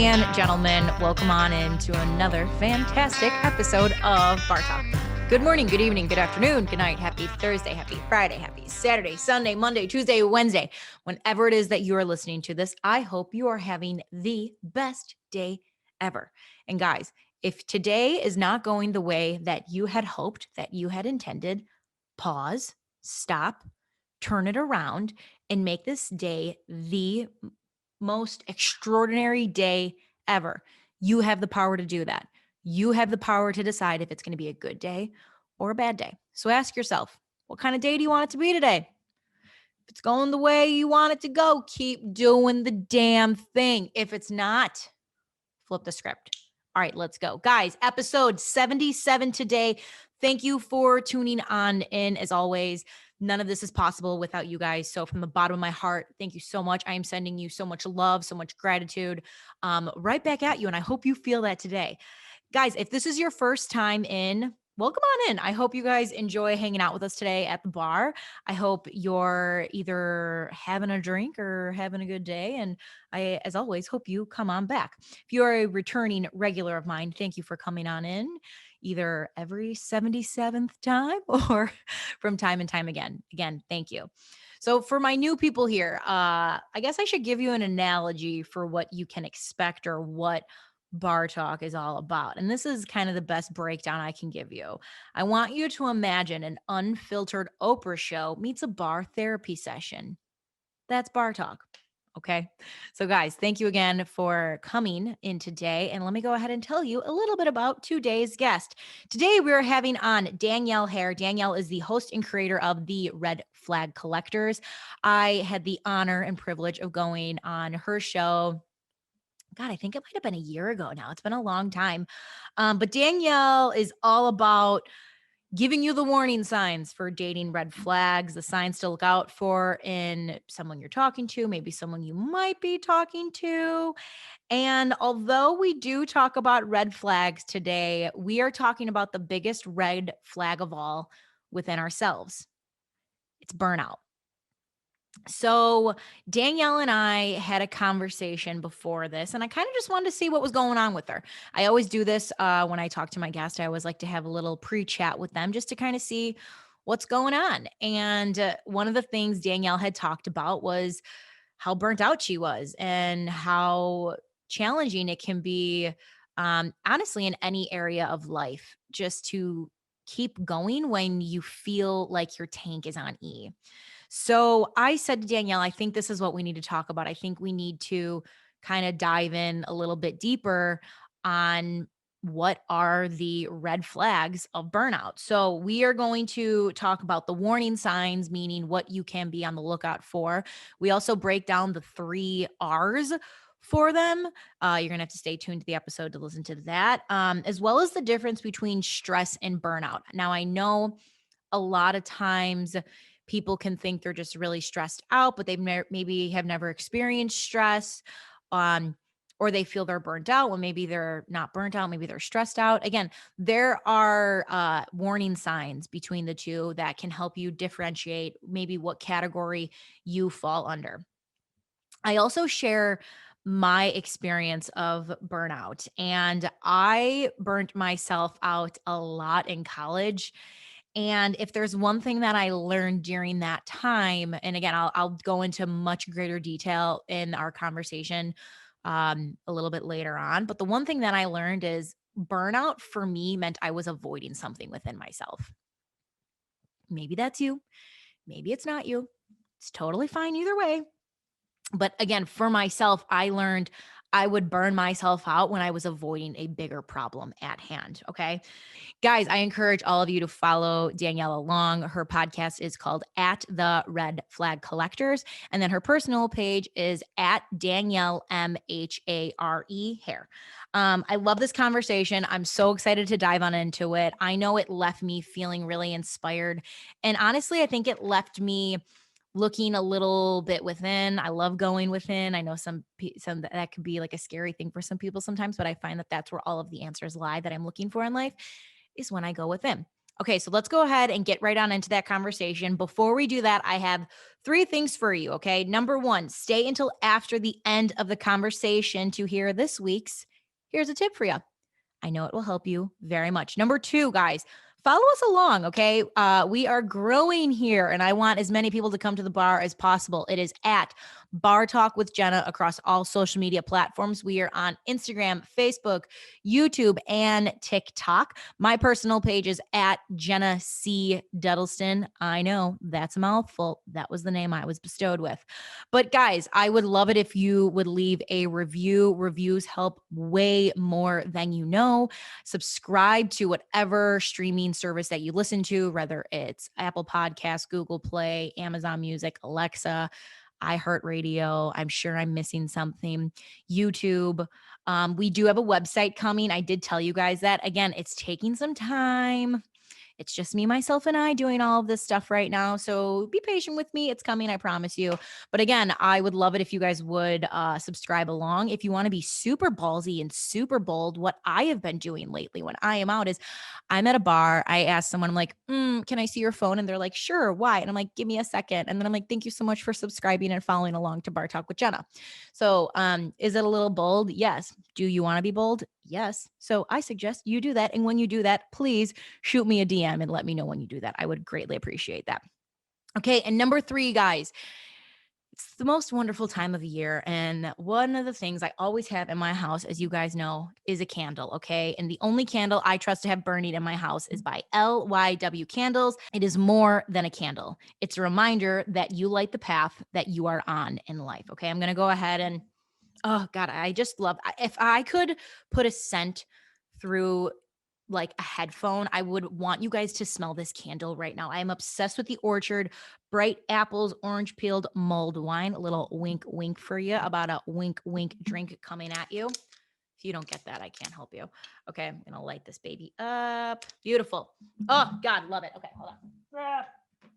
and gentlemen, welcome on into another fantastic episode of Bar Talk. Good morning, good evening, good afternoon, good night, happy Thursday, happy Friday, happy Saturday, Sunday, Monday, Tuesday, Wednesday. Whenever it is that you are listening to this, I hope you are having the best day ever. And guys, if today is not going the way that you had hoped, that you had intended, pause, stop, turn it around, and make this day the most extraordinary day ever. You have the power to do that. You have the power to decide if it's going to be a good day or a bad day. So ask yourself, what kind of day do you want it to be today? If it's going the way you want it to go, keep doing the damn thing. If it's not, flip the script. All right, let's go. Guys, episode 77 today. Thank you for tuning on in. As always, none of this is possible without you guys. So from the bottom of my heart, thank you so much. I am sending you so much love, so much gratitude, right back at you. And I hope you feel that today. Guys, if this is your first time in, welcome on in. I hope you guys enjoy hanging out with us today at the bar. I hope you're either having a drink or having a good day. And I, as always, hope you come on back. If you are a returning regular of mine, thank you for coming on in, either every 77th time or from time and time again. Again, thank you. So for my new people here, I guess I should give you an analogy for what you can expect or what bar talk is all about. And this is kind of the best breakdown I can give you. I want you to imagine an unfiltered Oprah show meets a bar therapy session. That's bar talk. Okay. So guys, thank you again for coming in today. And let me go ahead and tell you a little bit about today's guest. Today we're having on Danielle Hare. Danielle is the host and creator of the Red Flag Collectors. I had the honor and privilege of going on her show. God, I think it might have been a year ago now. It's been a long time. But Danielle is all about giving you the warning signs for dating red flags, the signs to look out for in someone you're talking to, maybe someone you might be talking to. And although we do talk about red flags today, we are talking about the biggest red flag of all within ourselves. It's burnout. So Danielle and I had a conversation before this, and I kind of just wanted to see what was going on with her. I always do this when I talk to my guest. I always like to have a little pre-chat with them just to kind of see what's going on. And one of the things Danielle had talked about was how burnt out she was and how challenging it can be, honestly, in any area of life, just to keep going when you feel like your tank is on E. So I said to Danielle, I think this is what we need to talk about. I think we need to kind of dive in a little bit deeper on what are the red flags of burnout. So we are going to talk about the warning signs, meaning what you can be on the lookout for. We also break down the 3 R's for them. You're going to have to stay tuned to the episode to listen to that, as well as the difference between stress and burnout. Now, I know a lot of times people can think they're just really stressed out, but they've maybe have never experienced stress, or they feel they're burnt out when maybe they're not burnt out, maybe they're stressed out. Again, there are warning signs between the two that can help you differentiate maybe what category you fall under. I also share my experience of burnout, and I burnt myself out a lot in college. And if there's one thing that I learned during that time, and again, I'll go into much greater detail in our conversation a little bit later on. But the one thing that I learned is burnout for me meant I was avoiding something within myself. Maybe that's you. Maybe it's not you. It's totally fine either way. But again, for myself, I learned I would burn myself out when I was avoiding a bigger problem at hand. Okay. Guys, I encourage all of you to follow Danielle along. Her podcast is called At the Red Flag Collectors. And then her personal page is at Danielle Hare. I love this conversation. I'm so excited to dive on into it. I know it left me feeling really inspired. And honestly, I think it left me looking a little bit within. I love going within. I know some that could be like a scary thing for some people sometimes, but I find that that's where all of the answers lie that I'm looking for in life is when I go within. Okay, so let's go ahead and get right on into that conversation. Before we do that, I have 3 things for you, okay? Number 1, stay until after the end of the conversation to hear this week's Here's a Tip for You. I know it will help you very much. Number 2, guys, follow us along, okay? We are growing here, and I want as many people to come to the bar as possible. It is at Bar Talk with Jenna across all social media platforms. We are on Instagram, Facebook, YouTube, and TikTok. My personal page is at Jenna C. Duddleston. I know that's a mouthful. That was the name I was bestowed with. But guys, I would love it if you would leave a review. Reviews help way more than you know. Subscribe to whatever streaming service that you listen to, whether it's Apple Podcasts, Google Play, Amazon Music, Alexa, iHeartRadio. I'm sure I'm missing something. YouTube. We do have a website coming. I did tell you guys that. Again, it's taking some time. It's just me, myself, and I doing all of this stuff right now. So be patient with me. It's coming, I promise you. But again, I would love it if you guys would subscribe along. If you want to be super ballsy and super bold, what I have been doing lately when I am out is I'm at a bar. I ask someone, I'm like, can I see your phone? And they're like, sure. Why? And I'm like, give me a second. And then I'm like, thank you so much for subscribing and following along to Bar Talk with Jenna. So is it a little bold? Yes. Do you want to be bold? Yes. So I suggest you do that. And when you do that, please shoot me a DM and let me know when you do that. I would greatly appreciate that. Okay. And number 3, guys, it's the most wonderful time of the year. And one of the things I always have in my house, as you guys know, is a candle. Okay. And the only candle I trust to have burning in my house is by LYW Candles. It is more than a candle. It's a reminder that you light the path that you are on in life. Okay. I'm going to go ahead and, oh God, I just love, if I could put a scent through like a headphone, I would want you guys to smell this candle right now. I am obsessed with the Orchard Bright Apples Orange Peeled Mulled Wine. A little wink, wink for you about a wink, wink drink coming at you. If you don't get that, I can't help you. Okay, I'm gonna light this baby up. Beautiful. Oh God, love it. Okay, hold on.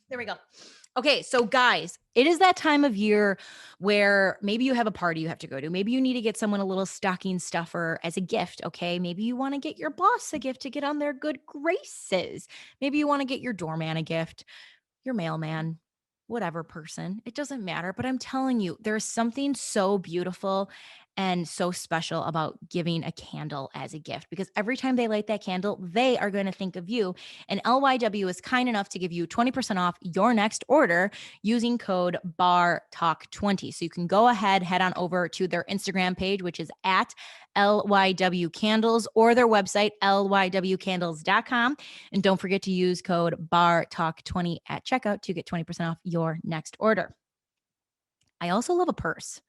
There we go. Okay, so guys, it is that time of year where maybe you have a party you have to go to. Maybe you need to get someone a little stocking stuffer as a gift, okay? Maybe you want to get your boss a gift to get on their good graces. Maybe you want to get your doorman a gift, your mailman, whatever person. It doesn't matter, but I'm telling you, there's something so beautiful and so special about giving a candle as a gift because every time they light that candle, they are going to think of you. And LYW is kind enough to give you 20% off your next order using code BARTALK20. So you can go ahead, head on over to their Instagram page, which is at LYW Candles, or their website, lywcandles.com. And don't forget to use code BARTALK20 at checkout to get 20% off your next order. I also love a purse.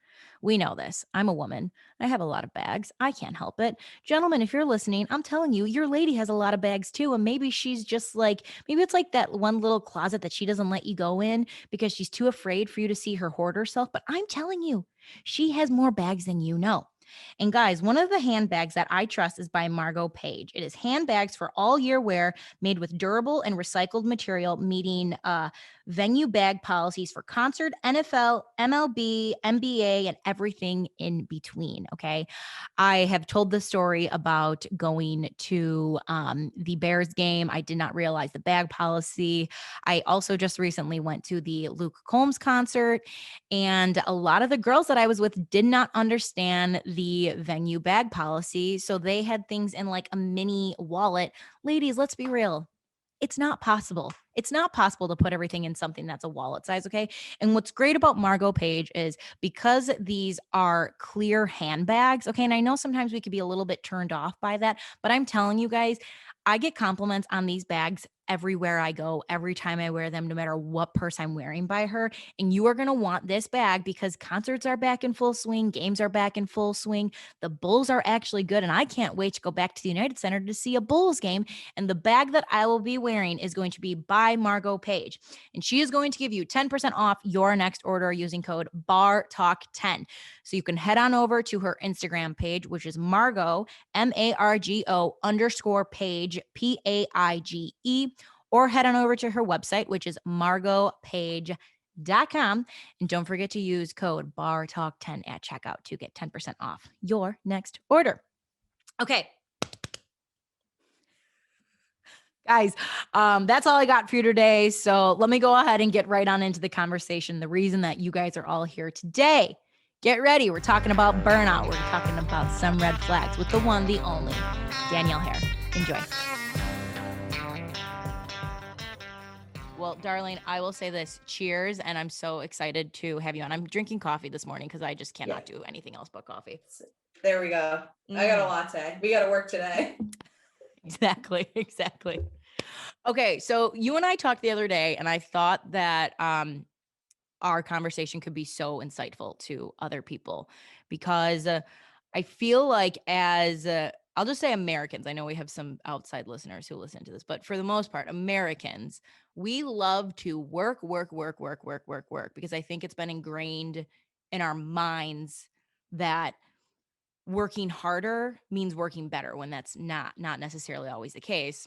We know this. I'm a woman. I have a lot of bags. I can't help it. Gentlemen, if you're listening, I'm telling you, your lady has a lot of bags too. And maybe she's just like, maybe it's like that one little closet that she doesn't let you go in because she's too afraid for you to see her hoard herself. But I'm telling you, she has more bags than you know. And guys, one of the handbags that I trust is by Margot Page. It is handbags for all year wear made with durable and recycled material, meeting venue bag policies for concert, NFL, MLB, NBA, and everything in between. Okay. I have told the story about going to the Bears game. I did not realize the bag policy. I also just recently went to the Luke Combs concert, and a lot of the girls that I was with did not understand the venue bag policy. So they had things in like a mini wallet. Ladies, let's be real. It's not possible. It's not possible to put everything in something that's a wallet size, okay? And what's great about Margot Page is because these are clear handbags, okay? And I know sometimes we could be a little bit turned off by that, but I'm telling you guys, I get compliments on these bags everywhere I go, every time I wear them, no matter what purse I'm wearing by her. And you are going to want this bag because concerts are back in full swing, games are back in full swing. The Bulls are actually good, and I can't wait to go back to the United Center to see a Bulls game. And the bag that I will be wearing is going to be by Margot Page. And she is going to give you 10% off your next order using code BARTALK10. So you can head on over to her Instagram page, which is Margot, MARGO_page, PAIGE, or head on over to her website, which is margotpage.com. And don't forget to use code BARTALK10 at checkout to get 10% off your next order. Okay. Guys, that's all I got for you today. So let me go ahead and get right on into the conversation. The reason that you guys are all here today, get ready. We're talking about burnout. We're talking about some red flags with the one, the only, Danielle Hare. Enjoy. Well, darling, I will say this. Cheers. And I'm so excited to have you on. I'm drinking coffee this morning because I just cannot do anything else but coffee. There we go. I got a latte. We got to work today. Exactly. Okay. So you and I talked the other day, and I thought that our conversation could be so insightful to other people because I feel like as I'll just say Americans, I know we have some outside listeners who listen to this, but for the most part, Americans, we love to work because I think it's been ingrained in our minds that working harder means working better when that's not necessarily always the case.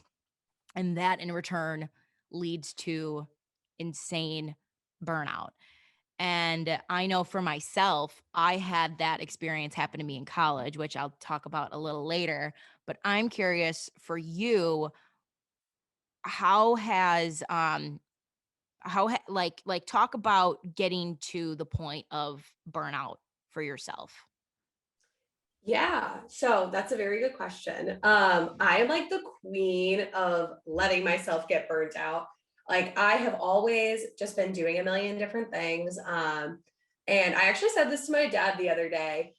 And that in return leads to insane burnout. And I know for myself, I had that experience happen to me in college, which I'll talk about a little later. But I'm curious for you, how has like talk about getting to the point of burnout for yourself. Yeah, so that's a very good question. I am like the queen of letting myself get burnt out. Like I have always just been doing a million different things. And I actually said this to my dad the other day,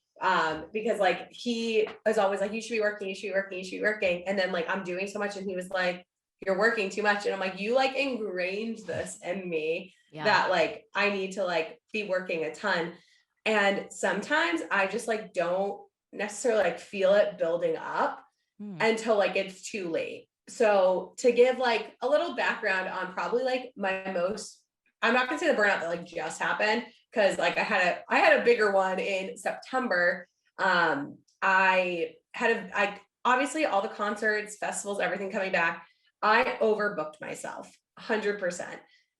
because like he is always like, you should be working, you should be working, you should be working. And then like I'm doing so much, and he was like, you're working too much. And I'm like, you like ingrained this in me that like I need to like be working a ton. And sometimes I just like don't necessarily like feel it building up until like it's too late. So to give like a little background on probably like my most, I'm not gonna say the burnout that like just happened, because like I had a bigger one in September. I obviously all the concerts, festivals, everything coming back. I overbooked myself 100%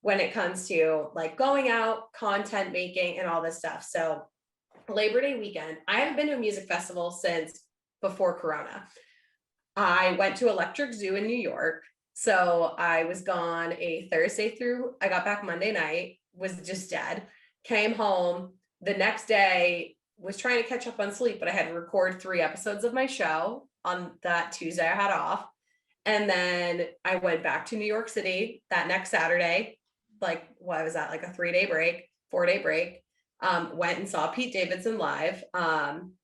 when it comes to like going out, content making, and all this stuff. So Labor Day weekend, I haven't been to a music festival since before Corona. I went to Electric Zoo in New York. So I was gone a Thursday through, I got back Monday night, was just dead, came home the next day, was trying to catch up on sleep, but I had to record 3 episodes of my show on that Tuesday I had off. And then I went back to New York City that next Saturday. Like, what was that? Like a 3-day break, 4-day break. Went and saw Pete Davidson live,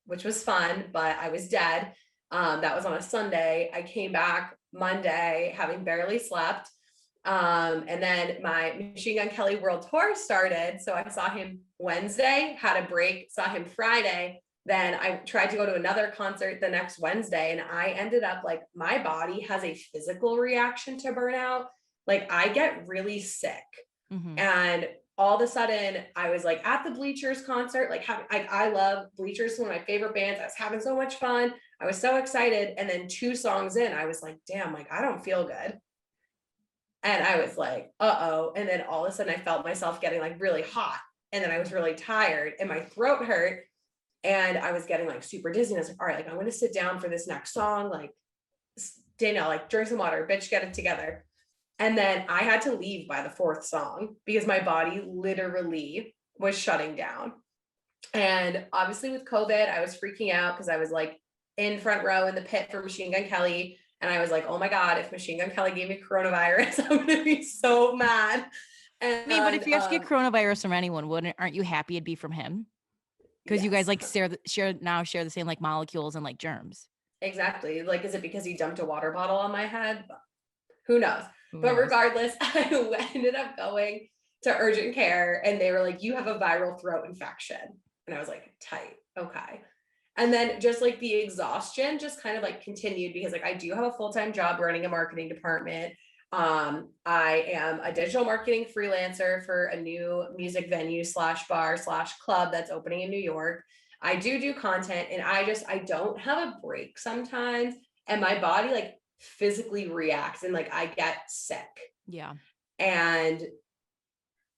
which was fun, but I was dead. That was on a Sunday. I came back Monday having barely slept. And then my Machine Gun Kelly World Tour started. So I saw him Wednesday, had a break, saw him Friday. Then I tried to go to another concert the next Wednesday, and I ended up like, my body has a physical reaction to burnout. Like I get really sick. And all of a sudden I was like at the Bleachers concert, like I love Bleachers, one of my favorite bands. I was having so much fun. I was so excited. And then 2 songs in, I was like, damn, like I don't feel good. And I was like, uh-oh. And then all of a sudden I felt myself getting like really hot. And then I was really tired and my throat hurt. And I was getting like super dizzy. And I was like, all right, like I'm going to sit down for this next song. Like, Danielle, like drink some water, bitch, get it together. And then I had to leave by the 4th song because my body literally was shutting down. And obviously with COVID, I was freaking out because I was like in front row in the pit for Machine Gun Kelly. And I was like, oh my God, if Machine Gun Kelly gave me coronavirus, I'm going to be so mad. And, I mean, but if you have to get coronavirus from anyone, aren't you happy it'd be from him? Because you guys like share the same like molecules and like germs. Exactly. Like, is it because he dumped a water bottle on my head? Who knows? But regardless, I ended up going to urgent care and they were like, you have a viral throat infection. And I was like, tight. Okay. And then just like the exhaustion just kind of like continued because like I do have a full-time job running a marketing department. I am a digital marketing freelancer for a new music venue /bar/club that's opening in New York. I do content and I don't have a break sometimes. And my body like physically reacts and like I get sick. Yeah. And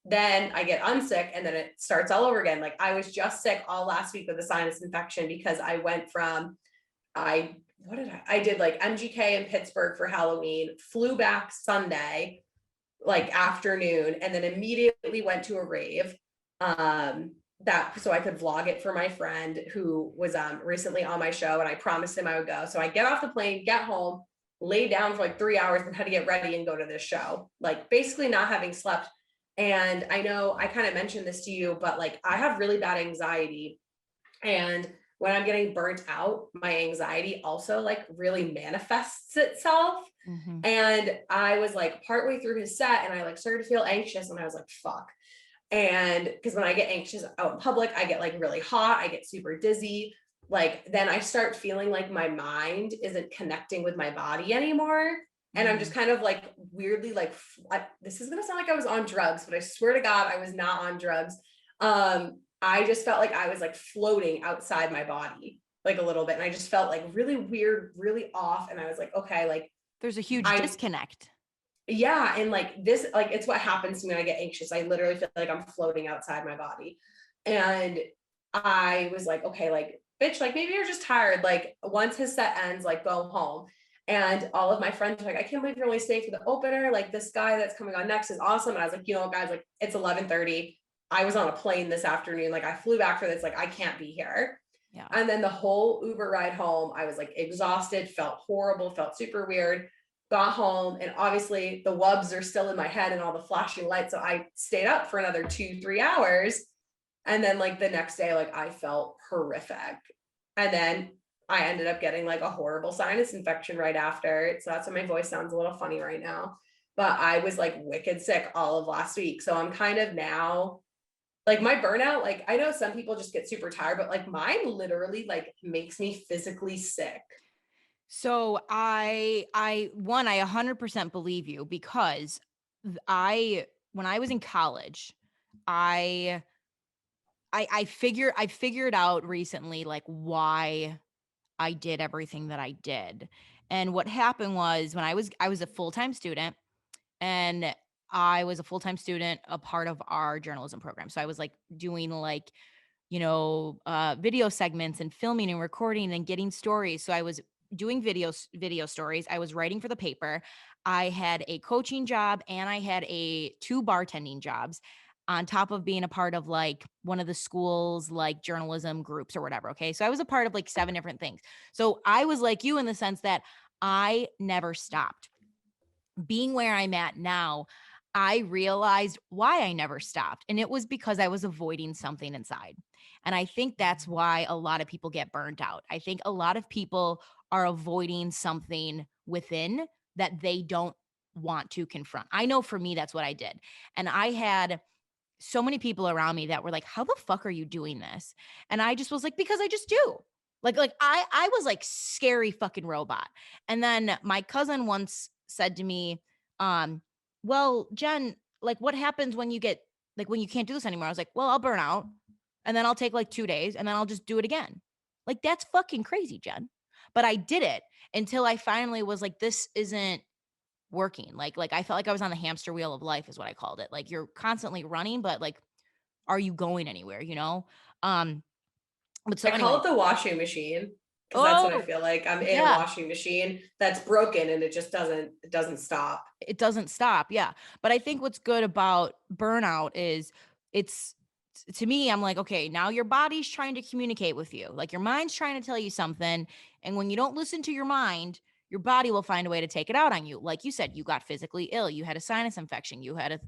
then I get unsick and then it starts all over again. Like I was just sick all last week with a sinus infection because I what did I did like MGK in Pittsburgh for Halloween, flew back Sunday, like afternoon, and then immediately went to a rave. That so I could vlog it for my friend who was recently on my show, and I promised him I would go. So I get off the plane, get home, lay down for like 3 hours, and had to get ready and go to this show, like basically not having slept. And I know I kind of mentioned this to you, but like I have really bad anxiety. And when I'm getting burnt out, my anxiety also like really manifests itself. Mm-hmm. And I was like partway through his set and I like started to feel anxious and I was like, fuck. And because when I get anxious out in public, I get like really hot, I get super dizzy. Like then I start feeling like my mind isn't connecting with my body anymore. And I'm just kind of like weirdly like, this is going to sound like I was on drugs, but I swear to God, I was not on drugs. I just felt like I was like floating outside my body, like a little bit. And I just felt like really weird, really off. And I was like, okay, like there's a huge disconnect. Yeah. And like this, like, it's what happens to me when I get anxious. I literally feel like I'm floating outside my body. And I was like, okay, like, bitch, like maybe you're just tired. Like once his set ends, like go home. And all of my friends were like, I can't believe you're only staying for the opener. Like this guy that's coming on next is awesome. And I was like, you know, guys, like it's 11:30. I was on a plane this afternoon. Like I flew back for this. Like I can't be here. Yeah. And then the whole Uber ride home, I was like exhausted, felt horrible, felt super weird. Got home and obviously the wubs are still in my head and all the flashing lights. So I stayed up for another 2-3 hours. And then like the next day, like I felt horrific. And then I ended up getting like a horrible sinus infection right after. So that's why my voice sounds a little funny right now. But I was like wicked sick all of last week. So I'm kind of now like my burnout, like I know some people just get super tired, but like mine literally like makes me physically sick. So I 100% believe you because when I was in college, I figured out recently like why I did everything that I did. And what happened was when I was a full-time student, and I was a full-time student, a part of our journalism program. So I was like doing like, video segments and filming and recording and getting stories. So I was doing video stories. I was writing for the paper. I had a coaching job and I had two bartending jobs on top of being a part of like one of the school's like journalism groups or whatever. Okay. So I was a part of like 7 different things. So I was like you in the sense that I never stopped. Being where I'm at now, I realized why I never stopped. And it was because I was avoiding something inside. And I think that's why a lot of people get burned out. I think a lot of people are avoiding something within that they don't want to confront. I know for me, that's what I did. And I had so many people around me that were like, how the fuck are you doing this? And I just was like, because I just do. Like I was like scary fucking robot. And then my cousin once said to me, well, Jen, like what happens when you get like when you can't do this anymore? I was like, well, I'll burn out and then I'll take like 2 days and then I'll just do it again. Like that's fucking crazy, Jen. But I did it until I finally was like, this isn't working. Like I felt like I was on the hamster wheel of life is what I called it. Like you're constantly running, but like, are you going anywhere, But so I call anyway. it the washing machine because that's what I Oh, feel like. I'm in a yeah. washing machine that's broken and it just doesn't stop. It doesn't stop. Yeah. But I think what's good about burnout is it's to me, I'm like, okay, now your body's trying to communicate with you. Like your mind's trying to tell you something. And when you don't listen to your mind, your body will find a way to take it out on you. Like you said, you got physically ill, you had a sinus infection, you had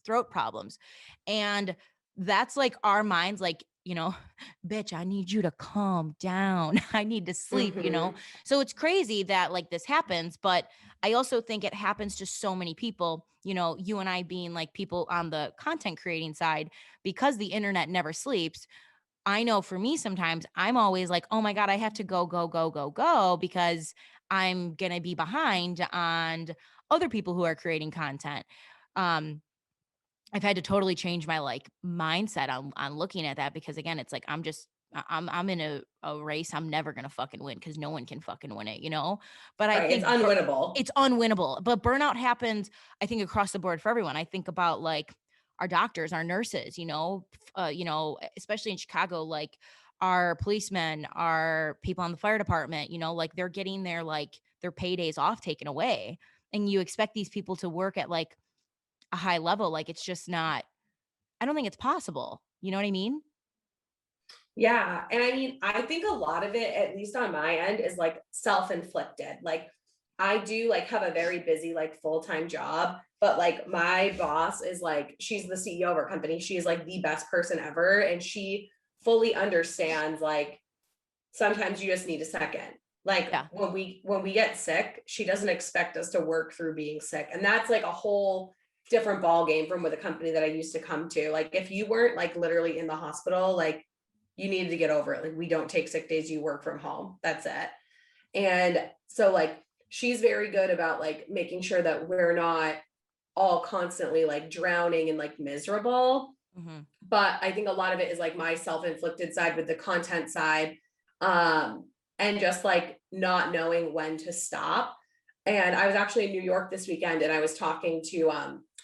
throat problems. And that's like our minds, like, bitch, I need you to calm down. I need to sleep. Mm-hmm. So it's crazy that like this happens, but I also think it happens to so many people, you and I being like people on the content creating side, because the internet never sleeps. I know for me, sometimes I'm always like, oh my God, I have to go, go, go, go, go, because I'm going to be behind on other people who are creating content. I've had to totally change my like mindset on looking at that, because again, it's like, I'm in a race I'm never going to fucking win, because no one can fucking win it. But I Right. It's think unwinnable. it's unwinnable. But burnout happens, I think, across the board for everyone. I think about like our doctors, our nurses, especially in Chicago, like our policemen, our people in the fire department, like they're getting their paydays off taken away. And you expect these people to work at like a high level. Like it's just not, I don't think it's possible. You know what I mean? Yeah. And I mean, I think a lot of it, at least on my end, is like self-inflicted. Like I do like have a very busy, like full-time job, but like my boss is like, she's the CEO of our company. She is like the best person ever. And she fully understands like sometimes you just need a second. Like Yeah. when we get sick, she doesn't expect us to work through being sick. And that's like a whole different ball game from with a company that I used to come to. Like if you weren't like literally in the hospital, like you needed to get over it. Like we don't take sick days, you work from home. That's it. And so like she's very good about like making sure that we're not all constantly like drowning and like miserable. Mm-hmm. But I think a lot of it is like my self-inflicted side with the content side. And just like not knowing when to stop. And I was actually in New York this weekend and I was talking to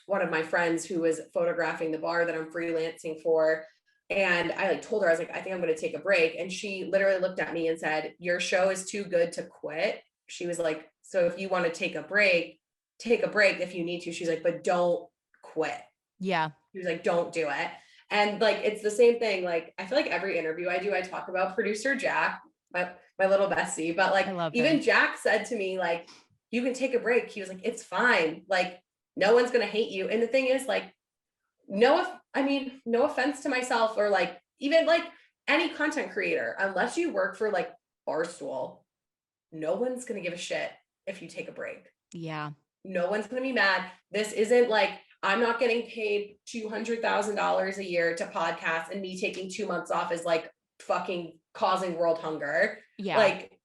one of my friends who was photographing the bar that I'm freelancing for. And I like told her, I was like, I think I'm going to take a break. And she literally looked at me and said, your show is too good to quit. She was like, so if you want to take a break if you need to. She's like, but don't quit. Yeah. She was like, don't do it. And like, it's the same thing. Like, I feel like every interview I do, I talk about producer Jack, my little bestie, but like, I love even him. Jack said to me, like, you can take a break. He was like, it's fine. Like, no one's going to hate you. And the thing is like, no offense to myself or like, even like any content creator, unless you work for like Barstool, no one's going to give a shit if you take a break. Yeah. No one's going to be mad. This isn't like, I'm not getting paid $200,000 a year to podcast and me taking 2 months off is like fucking causing world hunger. Yeah. Like,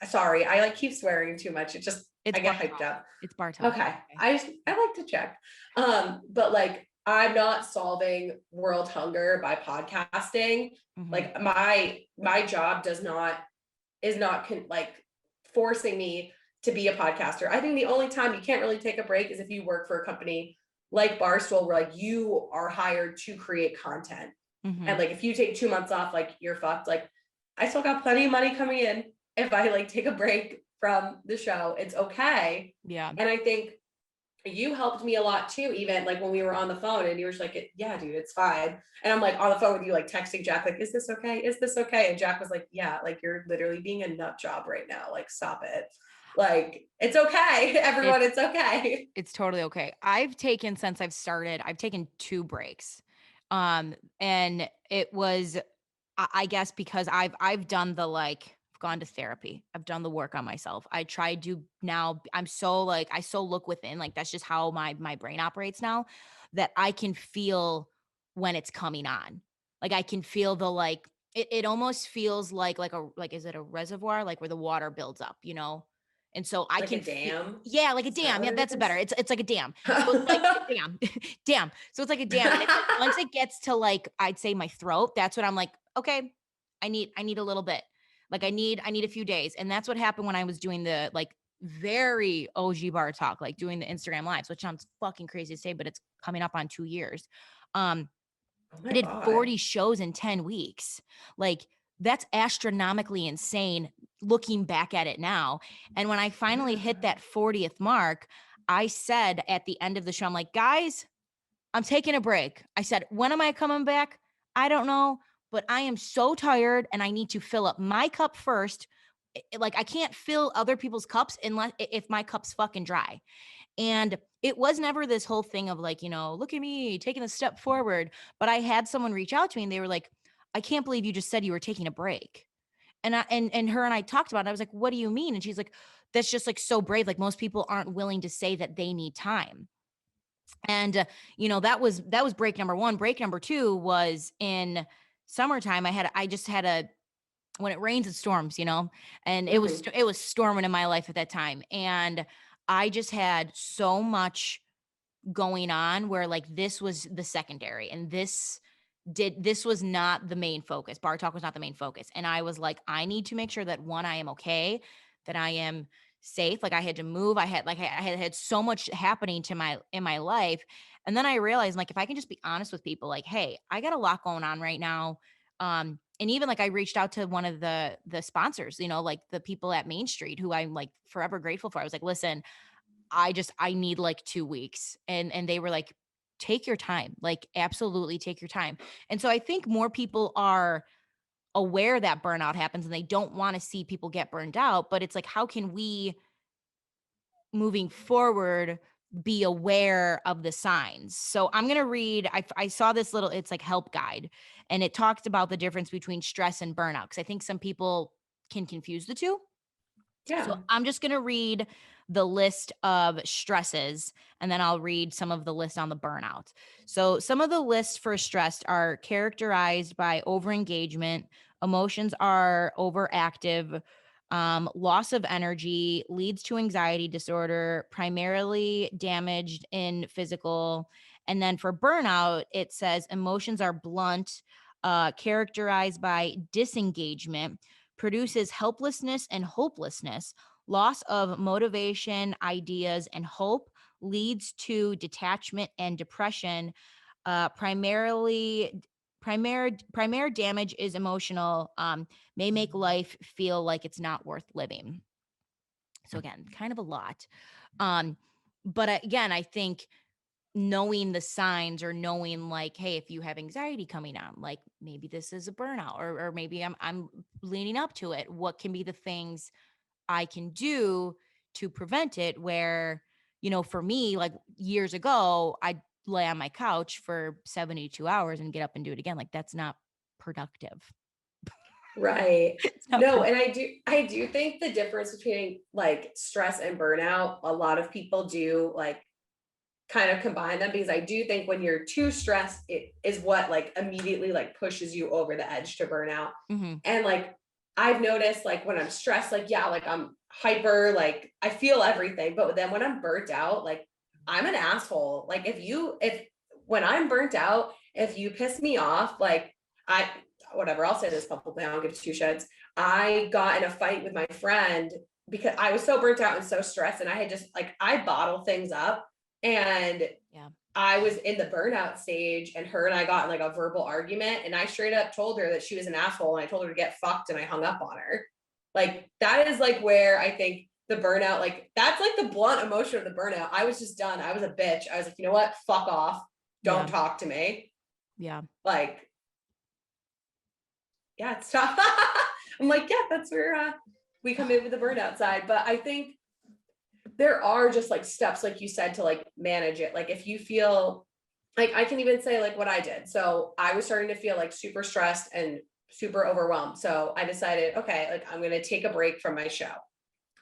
sorry, I like keep swearing too much. I get hyped up. It's bar talk. Okay. I like to check. But like, I'm not solving world hunger by podcasting. Mm-hmm. Like my job is not like forcing me to be a podcaster. I think the only time you can't really take a break is if you work for a company like Barstool, where like you are hired to create content. Mm-hmm. And like, if you take 2 months off, like you're fucked. Like I still got plenty of money coming in. If I like take a break from the show, it's okay. Yeah. And I think you helped me a lot too, even like when we were on the phone and you were just like, yeah, dude, it's fine. And I'm like on the phone with you, like texting Jack, like, is this okay? Is this okay? And Jack was like, yeah, like you're literally being a nut job right now. Like, stop it. Like, it's okay. Everyone, it's okay. It's totally okay. I've taken 2 breaks. And it was, I guess because I've done the like, I've gone to therapy. I've done the work on myself. I try to now, I so look within, like that's just how my brain operates now, that I can feel when it's coming on. Like I can feel the like, it almost feels like is it a reservoir? Like where the water builds up, And so I Like can a dam. yeah, like a Is that dam. what Yeah, it that's is? better. It's like a dam. So it's like a dam. Dam. So it's like a dam. And it's like, once it gets to like, I'd say my throat, that's when I'm like, okay, I need a little bit. Like I need a few days. And that's what happened when I was doing the like very OG bar talk, like doing the Instagram lives, which sounds fucking crazy to say, but it's coming up on 2 years. Oh I my did God. 40 shows in 10 weeks. Like that's astronomically insane looking back at it now. And when I finally hit that 40th mark, I said at the end of the show, I'm like, guys, I'm taking a break. I said, when am I coming back? I don't know, but I am so tired and I need to fill up my cup first. Like I can't fill other people's cups unless if my cup's fucking dry. And it was never this whole thing of like, look at me taking a step forward. But I had someone reach out to me and they were like, I can't believe you just said you were taking a break. And her and I talked about it. I was like, what do you mean? And she's like, that's just like so brave. Like most people aren't willing to say that they need time. And that was break number 1. Break number 2 was in summertime. I just had when it rains, it storms, and it was storming in my life at that time. And I just had so much going on where like this was the secondary and this was not the main focus. Bar talk was not the main focus. And I was like, I need to make sure that one, I am okay, that I am safe. Like I had to move. I had so much happening in my life. And then I realized like, if I can just be honest with people, like, hey, I got a lot going on right now. and even like I reached out to one of the sponsors, like the people at Main Street who I'm like forever grateful for. I was like, listen, I need like 2 weeks. And they were like, take your time, like absolutely take your time. And so I think more people are aware that burnout happens and they don't want to see people get burned out. But it's like, how can we moving forward be aware of the signs? So I'm going to read, I saw this little, it's like help guide, and it talks about the difference between stress and burnout, because I think some people can confuse the two. So Yeah. I'm just going to read the list of stresses, and then I'll read some of the list on the burnout. So some of the lists for stress are characterized by overengagement, emotions are overactive, loss of energy, leads to anxiety disorder, primarily damaged in physical. And then for burnout, it says emotions are blunt, characterized by disengagement, produces helplessness and hopelessness, loss of motivation, ideas, and hope, leads to detachment and depression. Primary damage is emotional, may make life feel like it's not worth living. So again, kind of a lot. Um, but again, I think knowing the signs, or knowing like, hey, if you have anxiety coming on, like maybe this is a burnout, or maybe I'm leaning up to it. What can be the things I can do to prevent it? Where, for me, like years ago, I'd lay on my couch for 72 hours and get up and do it again. Like that's not productive. Right. It's not No, productive. and I do think the difference between like stress and burnout, a lot of people do like kind of combine them, because I do think when you're too stressed, it is what like immediately like pushes you over the edge to burnout. Hmm. And like I've noticed like when I'm stressed, like yeah, like I'm hyper, like I feel everything. But then when I'm burnt out, like I'm an asshole. Like if when I'm burnt out, if you piss me off, like I whatever, I'll say this publicly, I don't give two shits. I got in a fight with my friend because I was so burnt out and so stressed, and I had just like I bottle things up, and Yeah. I was in the burnout stage, and her and I got in like a verbal argument, and I straight up told her that she was an asshole, and I told her to get fucked, and I hung up on her. Like that is like where I think the burnout, like that's like the blunt emotion of the burnout. I was just done. I was a bitch. I was like, you know what? Fuck off. Yeah. Don't talk to me. Yeah. Like, yeah, it's tough. I'm like, yeah, that's where we come in with the burnout side. But I think there are just like steps, like you said, to like manage it. Like if you feel like, I can even say like what I did. So I was starting to feel like super stressed and super overwhelmed. So I decided, okay, like I'm going to take a break from my show.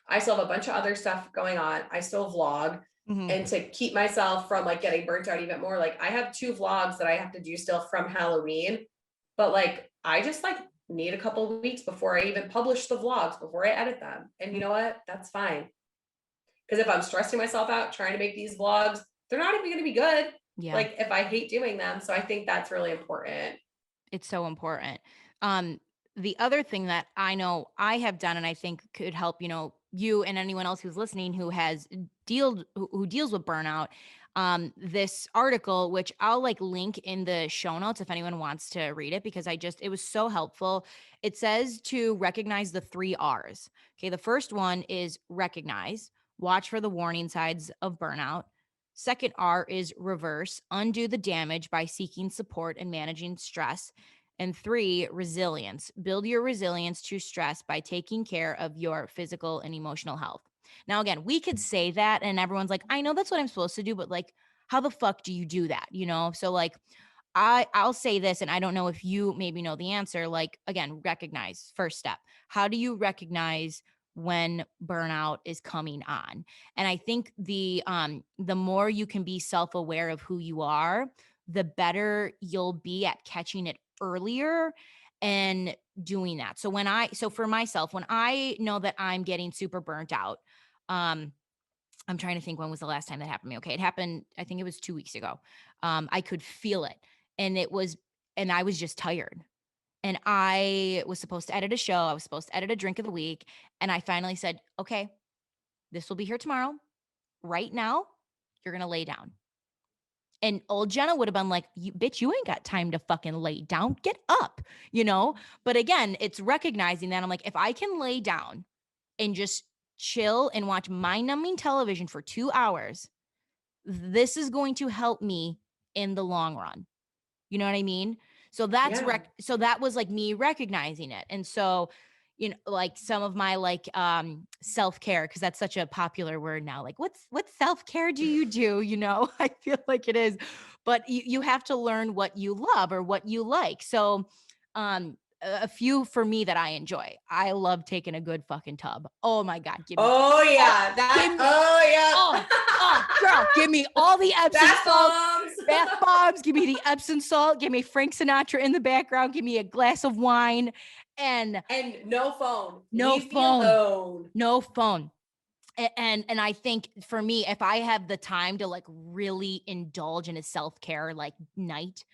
I still have a bunch of other stuff going on. I still vlog. Hmm. And to keep myself from like getting burnt out even more, like I have 2 vlogs that I have to do still from Halloween. But like I just like need a couple of weeks before I even publish the vlogs, before I edit them. And you know what? That's fine. Because if I'm stressing myself out trying to make these vlogs, they're not even going to be good. Yeah. Like if I hate doing them. So I think that's really important. It's so important. Um, the other thing that I know I have done, and I think could help, you and anyone else who's listening who has who deals with burnout, this article, which I'll like link in the show notes if anyone wants to read it, because it was so helpful. It says to recognize the 3 R's. Okay. The first one is recognize, watch for the warning signs of burnout. Second R is reverse, undo the damage by seeking support and managing stress. And 3, resilience, build your resilience to stress by taking care of your physical and emotional health. Now, again, we could say that and everyone's like, I know that's what I'm supposed to do, but like, how the fuck do you do that? So like, I'll say this, and I don't know if you maybe know the answer. Like, again, recognize, first step. How do you recognize when burnout is coming on? And I think the more you can be self-aware of who you are, the better you'll be at catching it earlier and doing that. So for myself, when I know that I'm getting super burnt out, um I'm trying to think, when was the last time that happened to me? Okay, it happened, I think it was 2 weeks ago. I could feel it, and I was just tired. And I was supposed to edit a show, I was supposed to edit a drink of the week, and I finally said, "Okay, this will be here tomorrow. Right now, you're going to lay down." And old Jenna would have been like, bitch, you ain't got time to fucking lay down. Get up, you know? But again, it's recognizing that I'm like, if I can lay down and just chill and watch mind numbing television for 2 hours, this is going to help me in the long run. You know what I mean? So so that was like me recognizing it. And so, like some of my like self-care, because that's such a popular word now. Like, what self-care do you do? I feel like it is. But you have to learn what you love or what you like. So a few for me that I enjoy. I love taking a good fucking tub. Oh my God. Oh yeah. Girl, give me all the Epsom Bath salt. bombs. Bath bombs. Give me the Epsom salt. Give me Frank Sinatra in the background. Give me a glass of wine and no phone. No Leave phone. me alone. No phone. And I think for me, if I have the time to like really indulge in a self-care like night,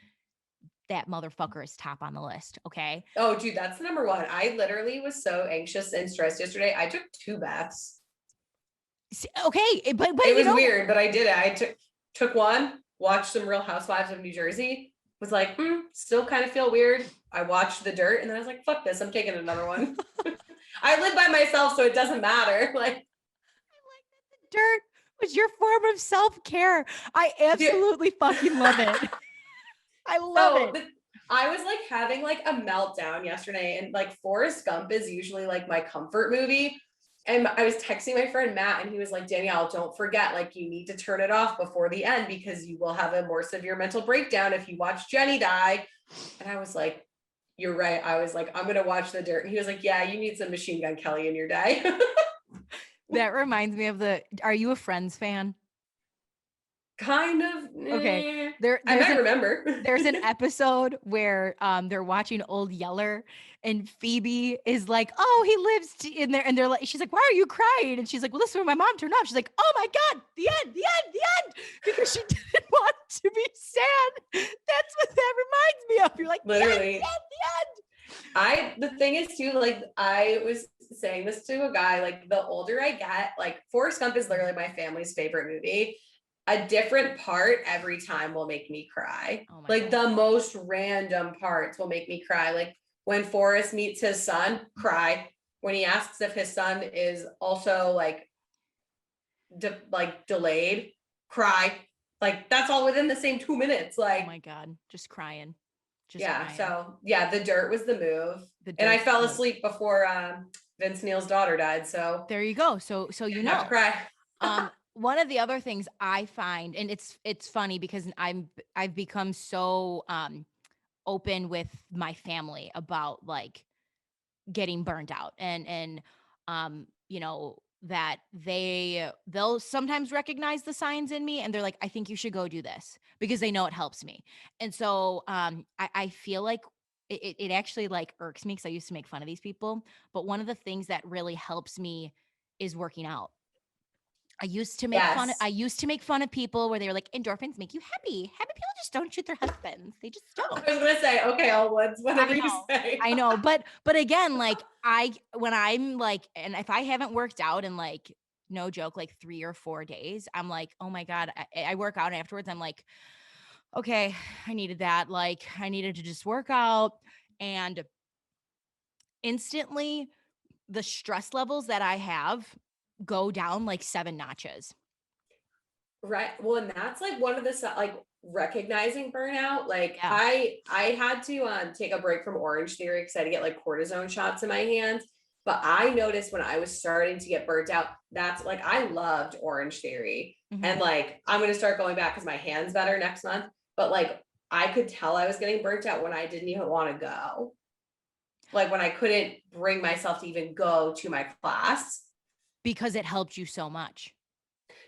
that motherfucker is top on the list. Okay. Oh, dude, that's the number one. I literally was so anxious and stressed yesterday. I took 2 baths. Okay, but it was weird, but I did it. I took one, watched some Real Housewives of New Jersey, was like, still kind of feel weird. I watched The Dirt, and then I was like, fuck this, I'm taking another one. I live by myself, so it doesn't matter. Like, I like that The Dirt was your form of self-care. I absolutely fucking love it. I love it. I was like having like a meltdown yesterday, and like Forrest Gump is usually like my comfort movie. And I was texting my friend Matt, and he was like, Danielle, don't forget, like, you need to turn it off before the end because you will have a more severe mental breakdown if you watch Jenny die. And I was like, you're right. I was like, I'm going to watch The Dirt. And he was like, yeah, you need some Machine Gun Kelly in your day. That reminds me of are you a Friends fan? Kind of. Okay. I might remember. There's an episode where they're watching Old Yeller and Phoebe is like, oh, he lives in there. And they're like, she's like, why are you crying? And she's like, well, this is when my mom turned off. She's like, oh my God, the end. Because she didn't want to be sad. That's what that reminds me of. You're like, literally. The end. The thing is too, like, I was saying this to a guy, like, the older I get, like, Forrest Gump is literally my family's favorite movie. A different part every time will make me cry. Oh like God. The most random parts will make me cry. Like when Forrest meets his son, cry. When he asks if his son is also like delayed, cry. Like that's all within the same 2 minutes. Like, oh my God, just crying. Crying. So yeah, The Dirt was the move. And I fell asleep before Vince Neil's daughter died. So there you go. So you know. Have to cry. One of the other things I find, and it's funny because I've become so open with my family about like getting burned out and that they'll sometimes recognize the signs in me and they're like, I think you should go do this because they know it helps me. And so I feel like it actually like irks me because I used to make fun of these people. But one of the things that really helps me is working out. I used to make fun of people where they were like, endorphins make you happy. Happy people just don't shoot their husbands. They just don't. I was gonna say, okay, all ones, whatever you say. I know, but again, like when I'm like, and if I haven't worked out in like, no joke, like 3 or 4 days, I'm like, oh my God, I work out and afterwards I'm like, okay, I needed that. Like I needed to just work out, and instantly the stress levels that I have go down like 7 notches. Right. Well, and that's like one of the like recognizing burnout. Like I had to take a break from Orange Theory because I had to get like cortisone shots in my hands. But I noticed when I was starting to get burnt out, that's like I loved Orange Theory. Mm-hmm. And like I'm gonna start going back because my hand's better next month. But like I could tell I was getting burnt out when I didn't even want to go. Like when I couldn't bring myself to even go to my class. Because it helped you so much.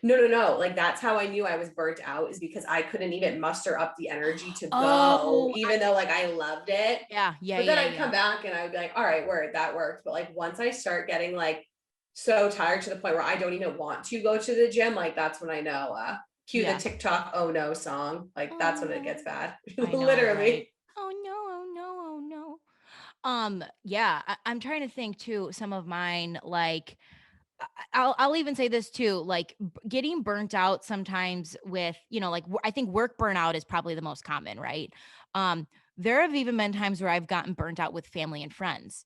No. Like that's how I knew I was burnt out, is because I couldn't even muster up the energy to go, even though like I loved it. Yeah. But then I'd come back and I would be like, all right, word, that worked. But like once I start getting like so tired to the point where I don't even want to go to the gym, like that's when I know, cue the TikTok "Oh No" song. Like that's when it gets bad. Literally. Right? Oh no. Yeah, I'm trying to think too. Some of mine, like I'll even say this too, like getting burnt out sometimes with, like I think work burnout is probably the most common, right? Um, there have even been times where I've gotten burnt out with family and friends.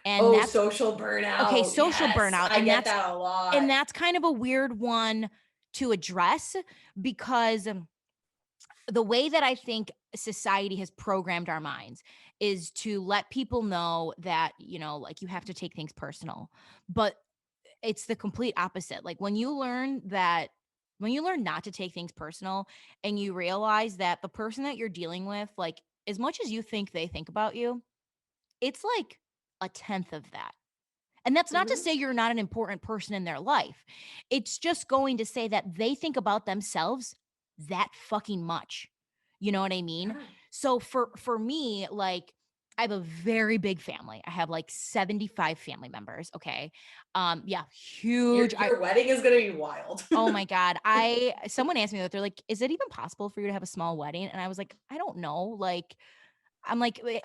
And Oh, that's social okay, burnout. social Yes, burnout. I get that a lot. And that's kind of a weird one to address because the way that I think society has programmed our minds is to let people know that, like you have to take things personal. But it's the complete opposite. Like when you learn not to take things personal and you realize that the person that you're dealing with, like as much as you think they think about you, it's like a tenth of that. And that's not to Mhm. say you're not an important person in their life. It's just going to say that they think about themselves that fucking much. You know what I mean? Yeah. So for me, like I have a very big family. I have like 75 family members, okay? Yeah, Your huge. your wedding is gonna be wild. Oh my god. I someone asked me that they're like, "Is it even possible for you to have a small wedding?" And I was like, "I don't know." Like I'm like, like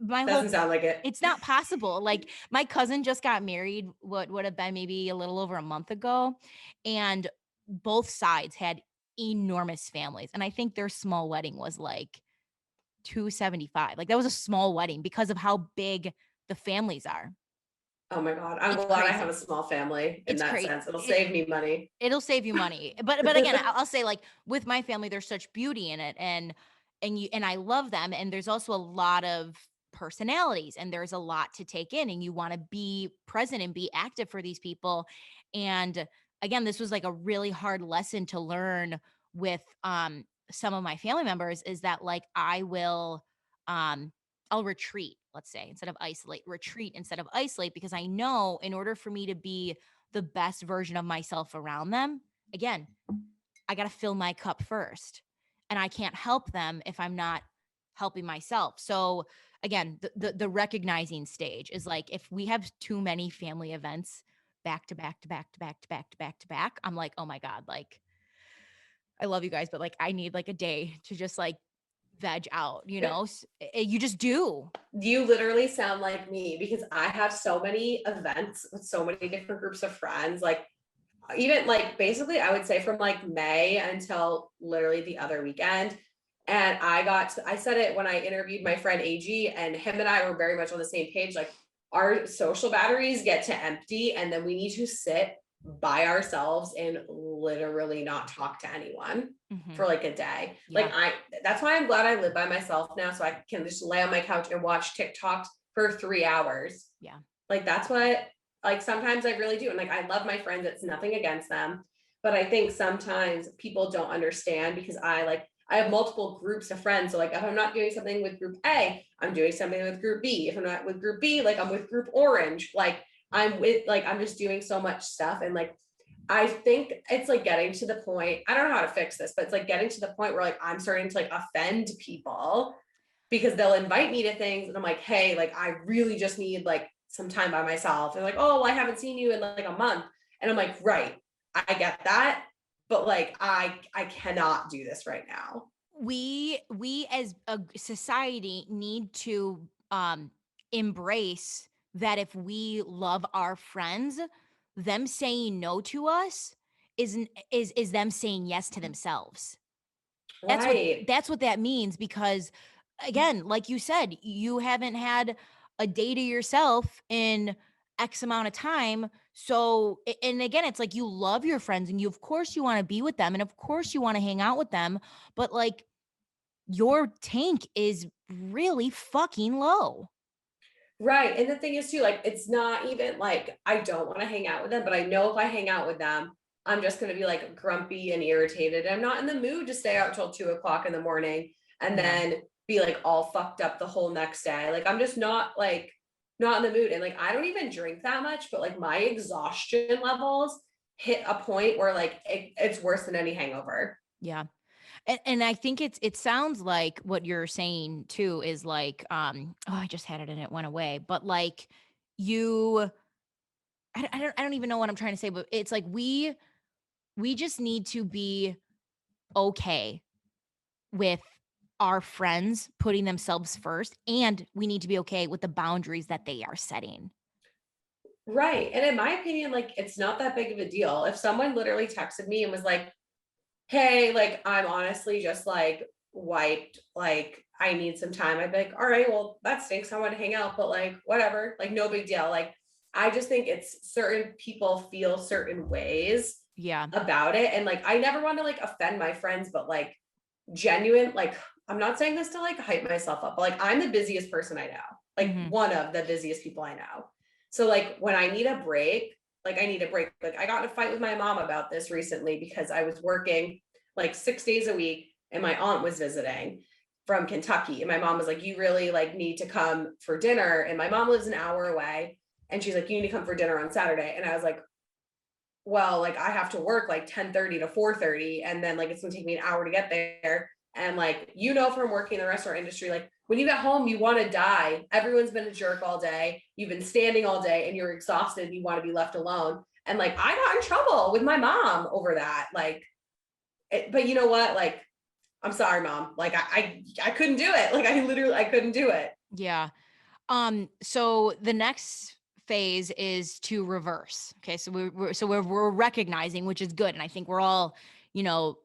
my whole Doesn't sound like it. it's not possible. Like my cousin just got married what would have been maybe a little over a month ago, and both sides had enormous families. And I think their small wedding was like 275. Like that was a small wedding because of how big the families are. Oh my God. I'm It's glad I have a crazy. small family in It's that crazy. sense. It'll save me money. It'll save you money. But again, I'll say like with my family, there's such beauty in it, and I love them. And there's also a lot of personalities, and there's a lot to take in, and you want to be present and be active for these people. And again, this was like a really hard lesson to learn with some of my family members is that like um I'll retreat, let's say, retreat instead of isolate, because I know in order for me to be the best version of myself around them, again, I got to fill my cup first. And I can't help them if I'm not helping myself. So again, the recognizing stage is like if we have too many family events back to back to back to back to back to back to back, I'm like, "Oh my god, like I love you guys, but like I need like a day to just like veg out, you know?" You just do. You literally sound like me because I have so many events with so many different groups of friends. Like even like basically I would say from like May until literally the other weekend. And I said it when I interviewed my friend AG, and him and I were very much on the same page. Like our social batteries get to empty, and then we need to sit by ourselves and literally not talk to anyone Mhm. for like a day. Yeah. That's why I'm glad I live by myself now. So I can just lay on my couch and watch TikToks for 3 hours. Yeah. Like that's what like sometimes I really do. And like I love my friends, it's nothing against them. But I think sometimes people don't understand because I have multiple groups of friends. So like if I'm not doing something with group A, I'm doing something with group B. If I'm not with group B, like I'm with group orange. I'm just doing so much stuff. And like I think it's like getting to the point, I don't know how to fix this, but it's like getting to the point where like I'm starting to like offend people because they'll invite me to things and I'm like, hey, like I really just need like some time by myself. And like, oh, well, I haven't seen you in like a month. And I'm like, right, I get that. But like I cannot do this right now. We as a society need to embrace that if we love our friends, them saying no to us is them saying yes to themselves. That's what Right. that's what that means, because again, like you said, you haven't had a day to yourself in X amount of time. So and again, it's like you love your friends and you of course you want to be with them and of course you want to hang out with them, but like your tank is really fucking low. Right. And the thing is too, like it's not even like I don't want to hang out with them, but I know if I hang out with them, I'm just gonna be like grumpy and irritated. I'm not in the mood to stay out till 2 o'clock in the morning and Yeah. then be like all fucked up the whole next day. Like I'm just not in the mood. And like I don't even drink that much, but like my exhaustion levels hit a point where like it's worse than any hangover. Yeah. And I think it sounds like what you're saying too is like oh, I just had it and it went away. But like you I don't even know what I'm trying to say, but it's like we just need to be okay with our friends putting themselves first, and we need to be okay with the boundaries that they are setting. Right. And in my opinion, like, it's not that big of a deal. If someone literally texted me and was like, hey, like, I'm honestly just like wiped, like, I need some time, I'd be like, all right, well, that stinks. I want to hang out, but like, whatever, like, no big deal. Like, I just think it's certain people feel certain ways Yeah. about it. And like, I never want to like offend my friends, but like, genuine, like, I'm not saying this to like hype myself up, but like, I'm the busiest person I know, like Mm-hmm. one of the busiest people I know. So like when I need a break, like I need a break. Like I got in a fight with my mom about this recently because I was working like 6 days a week and my aunt was visiting from Kentucky. And my mom was like, you really like need to come for dinner. And my mom lives an hour away. And she's like, you need to come for dinner on Saturday. And I was like, well, like I have to work like 10:30 to 4:30, and then like it's gonna take me an hour to get there. And like, you know, from working in the restaurant industry, like when you get home, you want to die. Everyone's been a jerk all day. You've been standing all day and you're exhausted. And you want to be left alone. And like I got in trouble with my mom over that. Like, but you know what? Like, I'm sorry, mom. Like I couldn't do it. Like I couldn't do it. Yeah. So the next phase is to reverse. Okay. So we're recognizing, which is good. And I think we're all,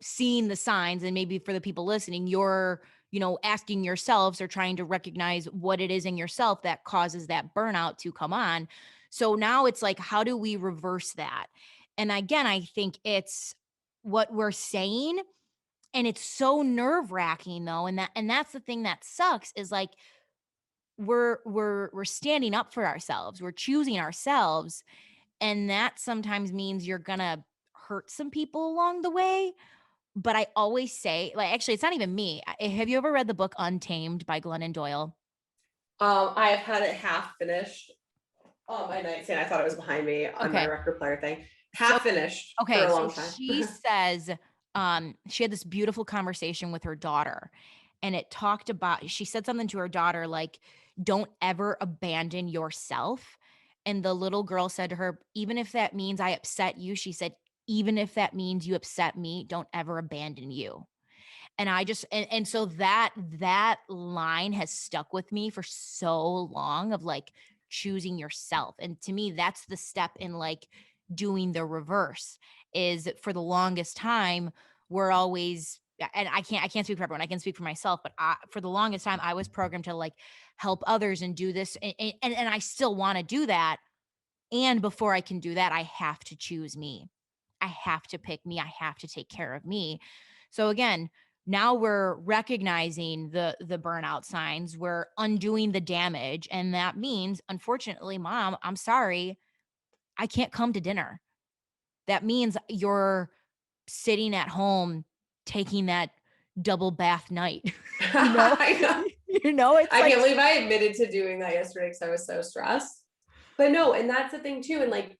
seeing the signs, and maybe for the people listening, you're, asking yourselves or trying to recognize what it is in yourself that causes that burnout to come on. So now it's like, how do we reverse that? And again, I think it's what we're saying, and it's so nerve wracking though. And that's the thing that sucks, is like, we're standing up for ourselves. We're choosing ourselves. And that sometimes means you're gonna hurt some people along the way. But I always say, like, actually, it's not even me. Have you ever read the book Untamed by Glennon Doyle? I have had it half finished on my nightstand. I thought it was behind me on my Okay. record player thing. So, Half finished for okay. a So long time. she says, she had this beautiful conversation with her daughter. And it talked about, she said something to her daughter like, don't ever abandon yourself. And the little girl said to her, even if that means I upset you, she said, even if that means you upset me, don't ever abandon you. And I just, and so that line has stuck with me for so long, of like choosing yourself. And to me, that's the step in like doing the reverse. Is for the longest time, we're always, and I can't speak for everyone. I can speak for myself, but for the longest time, I was programmed to like help others and do this. And I still want to do that. And before I can do that, I have to choose me. I have to pick me. I have to take care of me. So again, now we're recognizing the burnout signs. We're undoing the damage. And that means, unfortunately, mom, I'm sorry, I can't come to dinner. That means you're sitting at home taking that double bath night. you know, I know. it's I like, can't believe I admitted to doing that yesterday because I was so stressed. But no, and that's the thing too. And like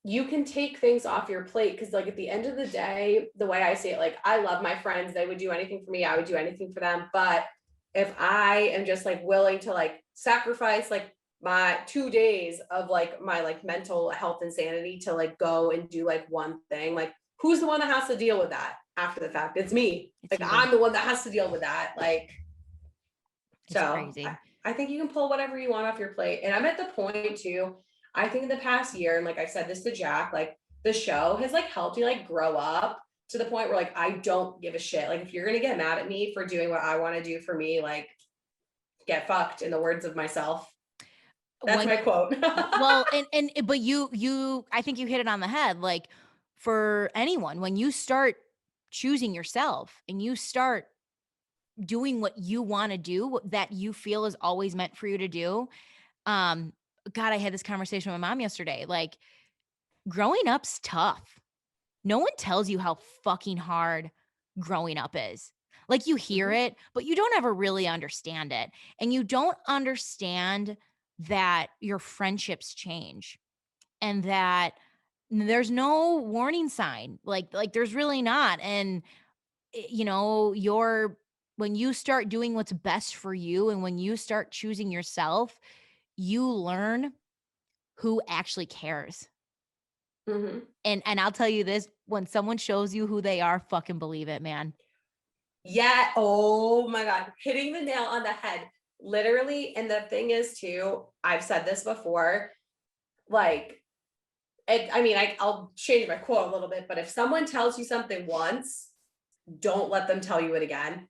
you can take things off your plate because like at the end of the day, the way I see it, like I love my friends. They would do anything for me. I would do anything for them. But if I am just like willing to like sacrifice like my 2 days of like my like mental health and sanity to like go and do like one thing, like who's the one that has to deal with that after the fact? It's me. it's Like you. I'm the one that has to deal with that. Like, It's so crazy. I think you can pull whatever you want off your plate. And I'm at the point too, I think in the past year, and like I said this to Jack, like the show has like helped me like grow up to the point where like I don't give a shit. Like if you're gonna get mad at me for doing what I want to do for me, like get fucked, in the words of myself. That's When my quote. well, but you I think you hit it on the head. Like, for anyone, when you start choosing yourself and you start doing what you want to do, that you feel is always meant for you to do. um God, I had this conversation with my mom yesterday. Like, growing up's tough. No one tells you how fucking hard growing up is. Like, you hear Mhm. it, but you don't ever really understand it. And you don't understand that your friendships change, and that there's no warning sign. Like there's really not. And you're, when you start doing what's best for you, and when you start choosing yourself, you learn who actually cares. Mhm. And I'll tell you this, when someone shows you who they are, fucking believe it, man. Yeah. Oh my God. Hitting the nail on the head. Literally. And the thing is too, I've said this before. like, I'll change my quote a little bit, but if someone tells you something once, don't let them tell you it again.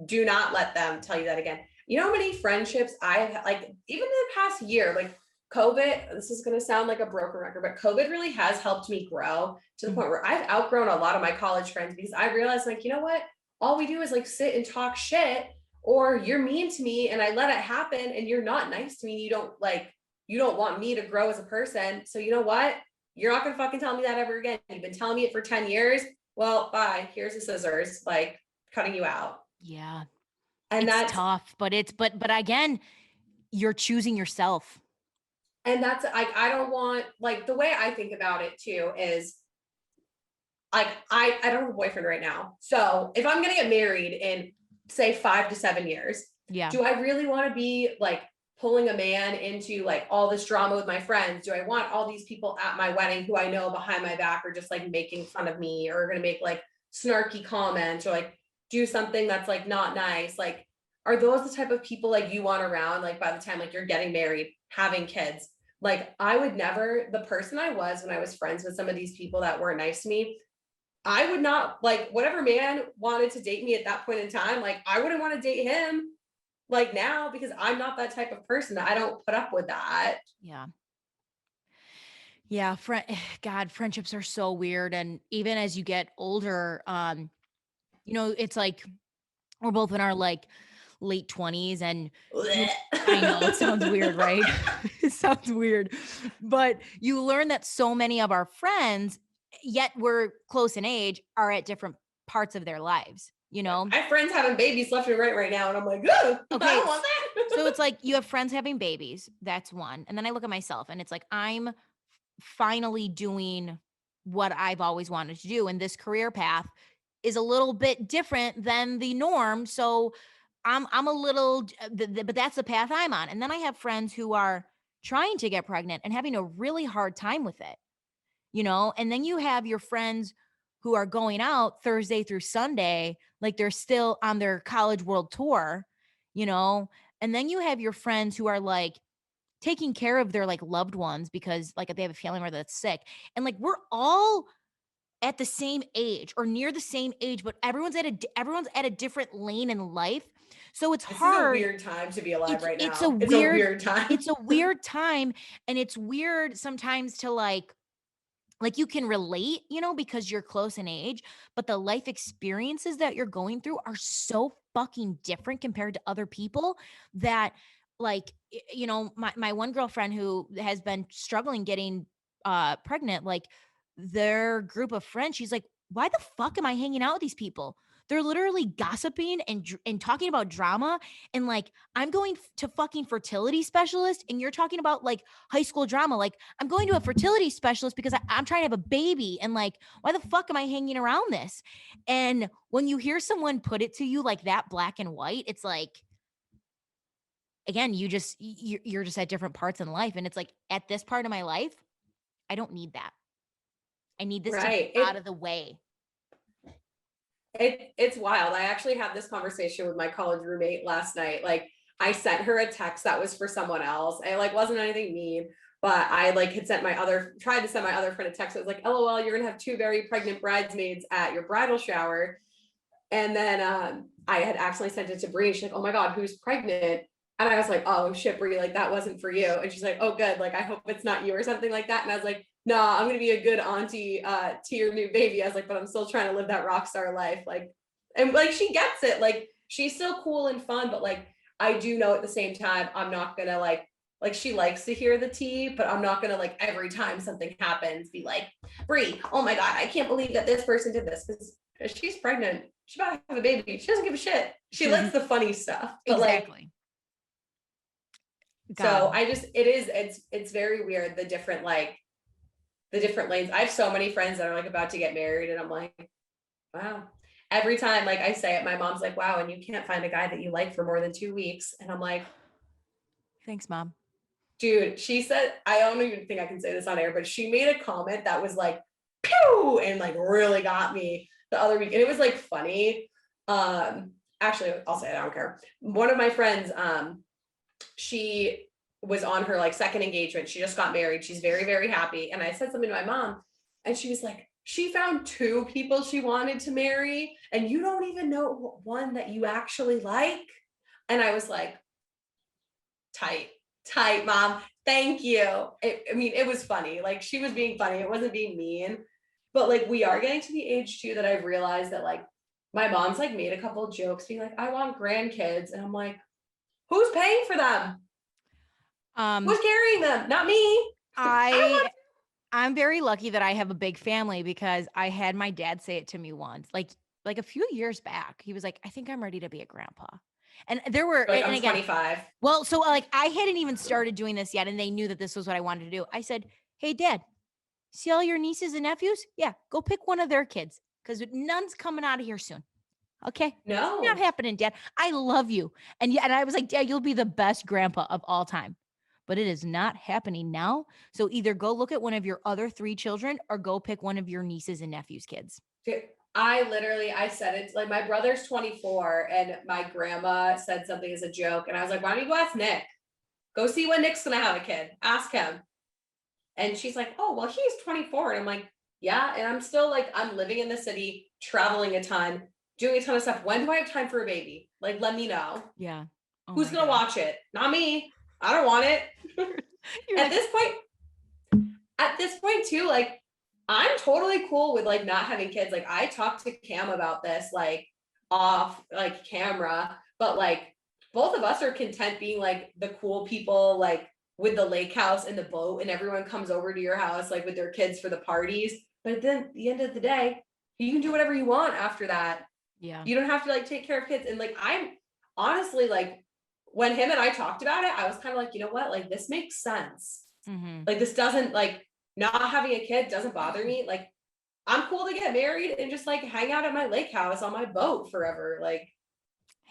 Do not let them tell you that again. You know how many friendships I've like, even in the past year, like COVID, this is going to sound like a broken record, but COVID really has helped me grow to the point where I've outgrown a lot of my college friends because I realized, like, you know what? All we do is like sit and talk shit, or you're mean to me and I let it happen and you're not nice to me. You don't want me to grow as a person. So you know what? You're not going to fucking tell me that ever again. You've been telling me it for 10 years. Well, bye. Here's the scissors, like cutting you out. Yeah. And it's that's tough, but again, you're choosing yourself. and that's like, I don't want, like, the way I think about it too is like, I don't have a boyfriend right now. So if I'm going to get married in say 5 to 7 years, Yeah. do I really want to be like pulling a man into like all this drama with my friends? Do I want all these people at my wedding who I know behind my back are just like making fun of me or going to make like snarky comments or like do something that's like not nice? Like, are those the type of people like you want around? Like by the time like you're getting married, having kids, like I would never, the person I was when I was friends with some of these people that weren't nice to me, I would not, like, whatever man wanted to date me at that point in time, like I wouldn't want to date him like now because I'm not that type of person. I don't put up with that. Yeah. Yeah. God, friendships are so weird. And even as you get older, it's like we're both in our like late 20s and I know it sounds weird, right? It sounds weird, but you learn that so many of our friends, yet we're close in age, are at different parts of their lives, I have friends having babies left and right now, and I'm like, oh, Okay, I don't want that. so it's like you have friends having babies. That's one. And then I look at myself and it's like, I'm finally doing what I've always wanted to do. And this career path is a little bit different than the norm. So I'm a little, but that's the path I'm on. And then I have friends who are trying to get pregnant and having a really hard time with it, and then you have your friends who are going out Thursday through Sunday, like they're still on their college world tour, you know, and then you have your friends who are like taking care of their like loved ones because like they have a family member that's sick. And like we're all at the same age or near the same age, but everyone's at a different lane in life. So it's This is a hard. weird time to be alive right It's now. It's a weird time. It's a weird time. And it's weird sometimes to like you can relate, because you're close in age, but the life experiences that you're going through are so fucking different compared to other people that like, my one girlfriend who has been struggling getting pregnant, like their group of friends, she's like, why the fuck am I hanging out with these people? They're literally gossiping and talking about drama. And like, I'm going to fucking fertility specialist and you're talking about like high school drama. Like I'm going to a fertility specialist because I'm trying to have a baby. And like, why the fuck am I hanging around this? And when you hear someone put it to you like that, black and white, it's like, again, you're just at different parts in life. And it's like, at this part of my life, I don't need that. I need this to be out of the way. It's wild. I actually had this conversation with my college roommate last night. Like I sent her a text that was for someone else. And it like wasn't anything mean, but I like had tried to send my other friend a text. It was like, LOL, you're gonna have 2 very pregnant bridesmaids at your bridal shower. And then I had accidentally sent it to Bree. She's like, oh my God, who's pregnant? And I was like, oh shit, Bree, like that wasn't for you. And she's like, oh good, like I hope it's not you or something like that. And I was like, no, I'm gonna be a good auntie to your new baby. I was like, but I'm still trying to live that rock star life. Like, and like she gets it. Like she's still cool and fun, but like I do know at the same time, I'm not gonna like she likes to hear the tea, but I'm not gonna like every time something happens be like, Bree, oh my God, I can't believe that this person did this because she's pregnant. She's about to have a baby. She doesn't give a shit. She likes the funny stuff. But exactly. So it's very weird. The different lanes. I have so many friends that are like about to get married and I'm like, wow. Every time like I say it, my mom's like, wow, and you can't find a guy that you like for more than 2 weeks. And I'm like, thanks, Mom. Dude, she said, I don't even think I can say this on air, but she made a comment that was like, pew, and like really got me the other week. And it was like funny. Actually, I'll say it, I don't care. One of my friends, she was on her like second engagement. She just got married. She's very, very happy. And I said something to my mom, and she was like, she found 2 people she wanted to marry, and you don't even know one that you actually like. And I was like, tight, mom. Thank you. I mean, it was funny. Like, she was being funny. It wasn't being mean. But like, we are getting to the age too that I've realized that like my mom's like made a couple of jokes being like, I want grandkids. And I'm like, who's paying for them? Who's carrying them? Not me. I'm very lucky that I have a big family because I had my dad say it to me once, like a few years back. He was like, I think I'm ready to be a grandpa. And there were, Like, and I'm again, 25. well, so like I hadn't even started doing this yet, and they knew that this was what I wanted to do. I said, hey, Dad, see all your nieces and nephews? Yeah, go pick one of their kids because none's coming out of here soon. Okay. No. Not happening, Dad. I love you. And yeah, and I was like, Dad, you'll be the best grandpa of all time. But it is not happening now. So either go look at one of your other 3 children or go pick one of your nieces and nephews' kids. I said it like my brother's 24 and my grandma said something as a joke. And I was like, why don't you go ask Nick? Go see when Nick's going to have a kid. Ask him. And she's like, oh, well, he's 24. And I'm like, yeah. And I'm still like, I'm living in the city, traveling a ton, doing a ton of stuff. When do I have time for a baby? Like, let me know. Yeah. Oh, who's going to watch it? Not me. I don't want it. At this point too, like, I'm totally cool with like not having kids. Like, I talked to Cam about this, like off like camera, but like both of us are content being like the cool people, like with the lake house and the boat, and everyone comes over to your house like with their kids for the parties. But then at the end of the day, you can do whatever you want after that. Yeah. You don't have to like take care of kids. And like, I'm honestly like, when him and I talked about it, I was kind of like, you know what? Like, this makes sense. Mm-hmm. Like, this doesn't like, not having a kid doesn't bother me. Like, I'm cool to get married and just like hang out at my lake house on my boat forever. Like,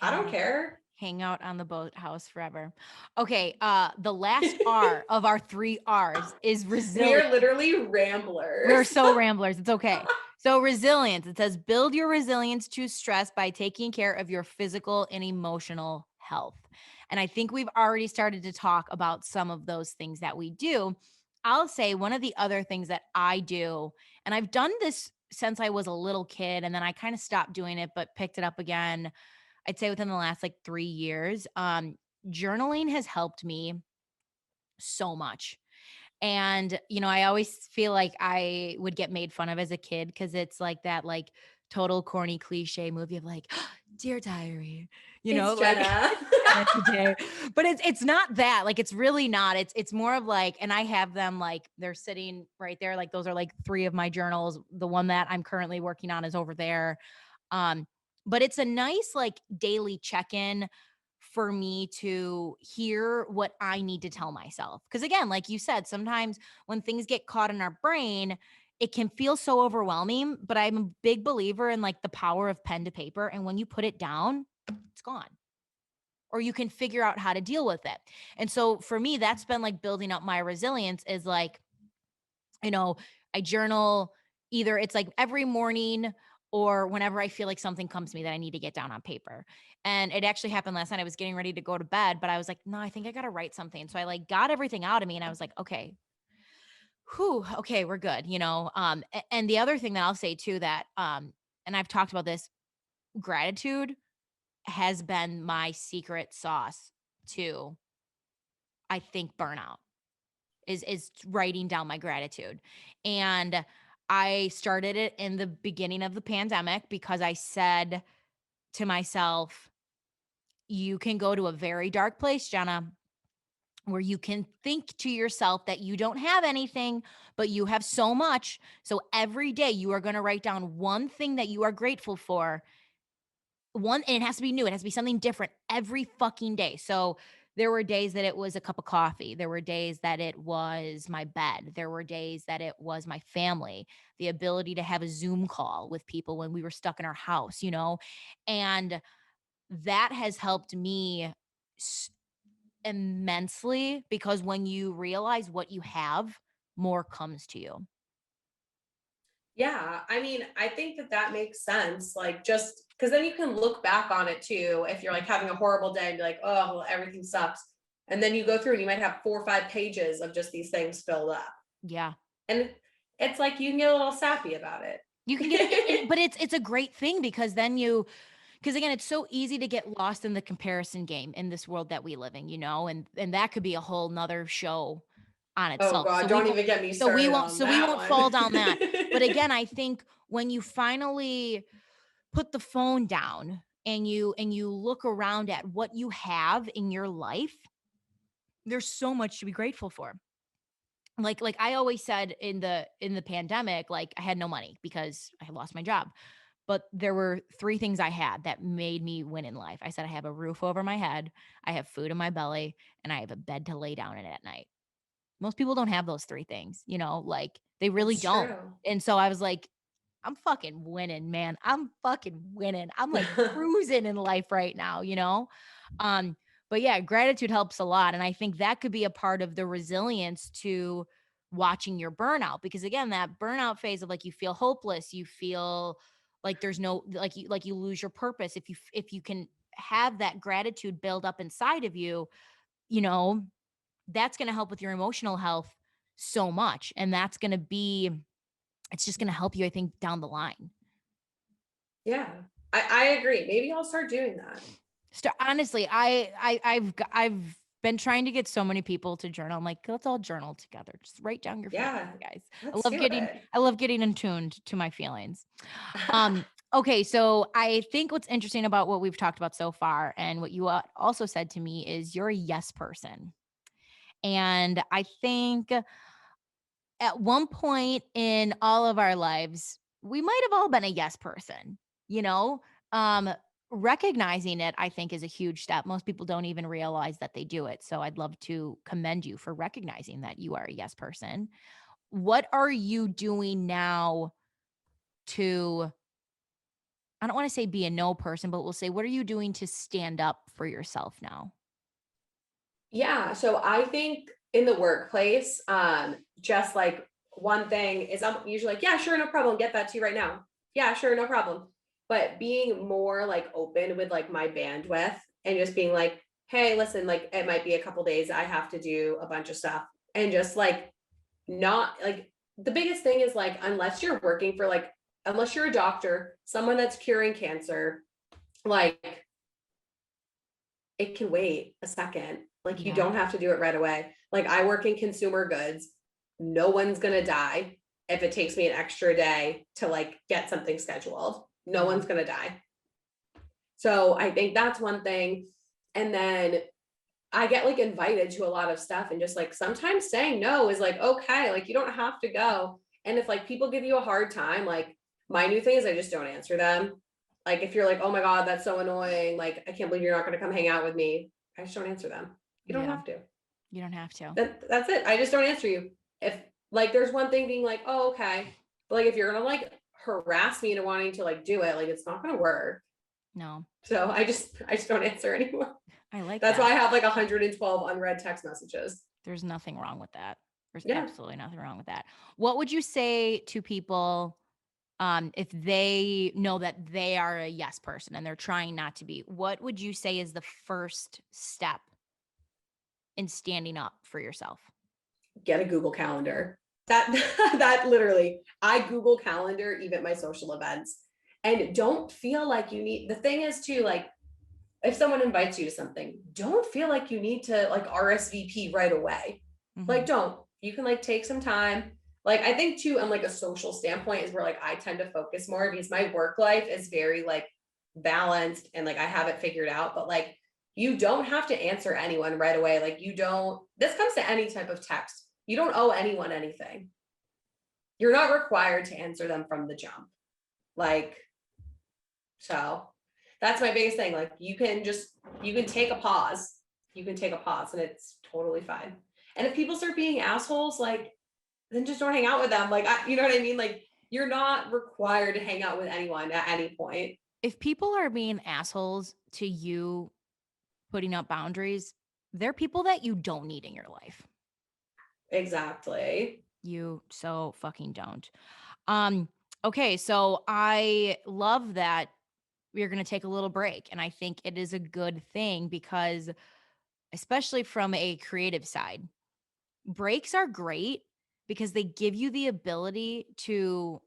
I don't care. Hang out on the boathouse forever. Okay. The last R of our 3 R's is resilience. We are literally ramblers. We're so ramblers. It's okay. So resilience, it says build your resilience to stress by taking care of your physical and emotional health. And I think we've already started to talk about some of those things that we do. I'll say one of the other things that I do, and I've done this since I was a little kid, and then I kind of stopped doing it, but picked it up again, I'd say within the last like 3 years. Journaling has helped me so much. And, you know, I always feel like I would get made fun of as a kid because it's like that, like total corny cliche movie of like, Dear Diary, you know, it's like Jenna. today. But it's not that. Like, it's really not. It's more of like, and I have them like they're sitting right there. Like, those are like 3 of my journals. The one that I'm currently working on is over there. But it's a nice like daily check-in for me to hear what I need to tell myself. Because again, like you said, sometimes when things get caught in our brain, it can feel so overwhelming. But I'm a big believer in like the power of pen to paper. And when you put it down, it's gone. Or you can figure out how to deal with it. And so for me, that's been like building up my resilience is like, you know, I journal either it's like every morning or whenever I feel like something comes to me that I need to get down on paper. And it actually happened last night. I was getting ready to go to bed, but I was like, no, I think I got to write something. So I like got everything out of me and I was like, okay, okay, we're good, you know? And the other thing that I'll say too that, and I've talked about this, gratitude has been my secret sauce to, I think, burnout is writing down my gratitude. And I started it in the beginning of the pandemic because I said to myself, you can go to a very dark place, Jenna, where you can think to yourself that you don't have anything, but you have so much. So every day you are going to write down one thing that you are grateful for. And it has to be new. It has to be something different every fucking day. So there were days that it was a cup of coffee. There were days that it was my bed. There were days that it was my family, the ability to have a Zoom call with people when we were stuck in our house, you know? And that has helped me immensely because when you realize what you have, more comes to you. Yeah, I mean, I think that makes sense. Like, just because then you can look back on it too. If you're like having a horrible day and be like, oh, well, everything sucks. And then you go through and you might have 4 or 5 pages of just these things filled up. Yeah. And it's like you can get a little sappy about it. You can but it's a great thing because then because again, it's so easy to get lost in the comparison game in this world that we live in, and that could be a whole nother show on Oh itself. God, don't even get me started on We that won't one. fall down that. But again, I think when you finally put the phone down and you look around at what you have in your life, there's so much to be grateful for. Like I always said in the pandemic, like I had no money because I had lost my job. But there were 3 things I had that made me win in life. I said I have a roof over my head, I have food in my belly, and I have a bed to lay down in at night. Most people don't have those 3 things, like they really It's don't. true. And so I was like, I'm fucking winning, man. I'm fucking winning. I'm like cruising in life right now, Um, but yeah, gratitude helps a lot. And I think that could be a part of the resilience to watching your burnout. Because again, that burnout phase of like you feel hopeless, you feel like there's no like you lose your purpose. If you can have that gratitude build up inside of you, you know, that's gonna help with your emotional health so much. And it's just gonna help you, I think, down the line. Yeah, I agree. Maybe I'll start doing that. Honestly, I've been trying to get so many people to journal. I'm like, let's all journal together. Just write down your feelings, Yeah, guys. let's do it. I love getting attuned to my feelings. Okay, so I think what's interesting about what we've talked about so far and what you also said to me is you're a yes person. And I think at one point in all of our lives, we might have all been a yes person, you know? Um, Recognizing it, I think, is a huge step. Most people don't even realize that they do it. So I'd love to commend you for recognizing that you are a yes person. What are you doing now to, I don't want to say be a no person, but we'll say, what are you doing to stand up for yourself now? Yeah, so I think in the workplace, just like one thing is I'm usually like, yeah, sure, no problem, get that to you right now. Yeah, sure, no problem. But being more like open with like my bandwidth and just being like, hey, listen, like it might be a couple days I have to do a bunch of stuff and just like not like the biggest thing is like unless you're working for like unless you're a doctor, someone that's curing cancer, like it can wait a second. Like you Yeah. don't have to do it right away. Like I work in consumer goods. No one's gonna die if it takes me an extra day to like get something scheduled. No Yeah. one's gonna die. So I think that's one thing. And then I get like invited to a lot of stuff and just like sometimes saying no is like okay, like you don't have to go. And if like people give you a hard time, like my new thing is I just don't answer them. Like if you're like, oh my God, that's so annoying, like I can't believe you're not gonna come hang out with me. I just don't answer them. You don't Yeah. have to. You don't have to. That's it. I just don't answer you. If like there's one thing being like, oh, okay. But like if you're gonna like harass me into wanting to like do it, like it's not gonna work. No, So I just don't answer anymore. I like That's that. why I have like 112 unread text messages. There's nothing wrong with that. There's Yeah. absolutely nothing wrong with that. What would you say to people if they know that they are a yes person and they're trying not to be? What would you say is the first step in standing up for yourself? Get a Google Calendar. That that literally, I Google Calendar even my social events. And don't feel like you need the thing is too, like if someone invites you to something, don't feel like you need to like RSVP right away. Like Mhm. don't. You can like take some time. Like I think too, on like a social standpoint is where like I tend to focus more because my work life is very like balanced and like I have it figured out. But like you don't have to answer anyone right away. Like you don't, this comes to any type of text. You don't owe anyone anything. You're not required to answer them from the jump. Like, so that's my biggest thing. Like you can take a pause. You can take a pause and it's totally fine. And if people start being assholes, like then just don't hang out with them. Like you know what I mean? Like you're not required to hang out with anyone at any point. If people are being assholes to you putting up boundaries, they're people that you don't need in your life. Exactly. You so fucking don't. Um, okay, so I love that we're going to take a little break. And I think it is a good thing because especially from a creative side. Breaks are great because they give you the ability to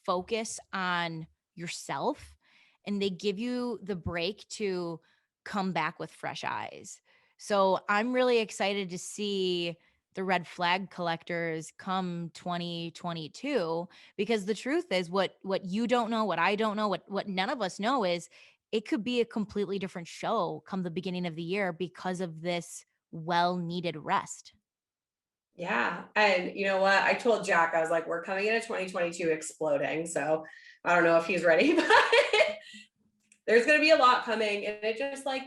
focus on yourself, and they give you the break to come back with fresh eyes. So I'm really excited to see the red flag collectors come 2022, because the truth is, what you don't know, what I don't know, what none of us know is it could be a completely different show come the beginning of the year because of this well needed rest. Yeah. And you know what? I told Jack, I was like, we're coming into 2022 exploding. So I don't know if he's ready, but there's going to be a lot coming. And it just like,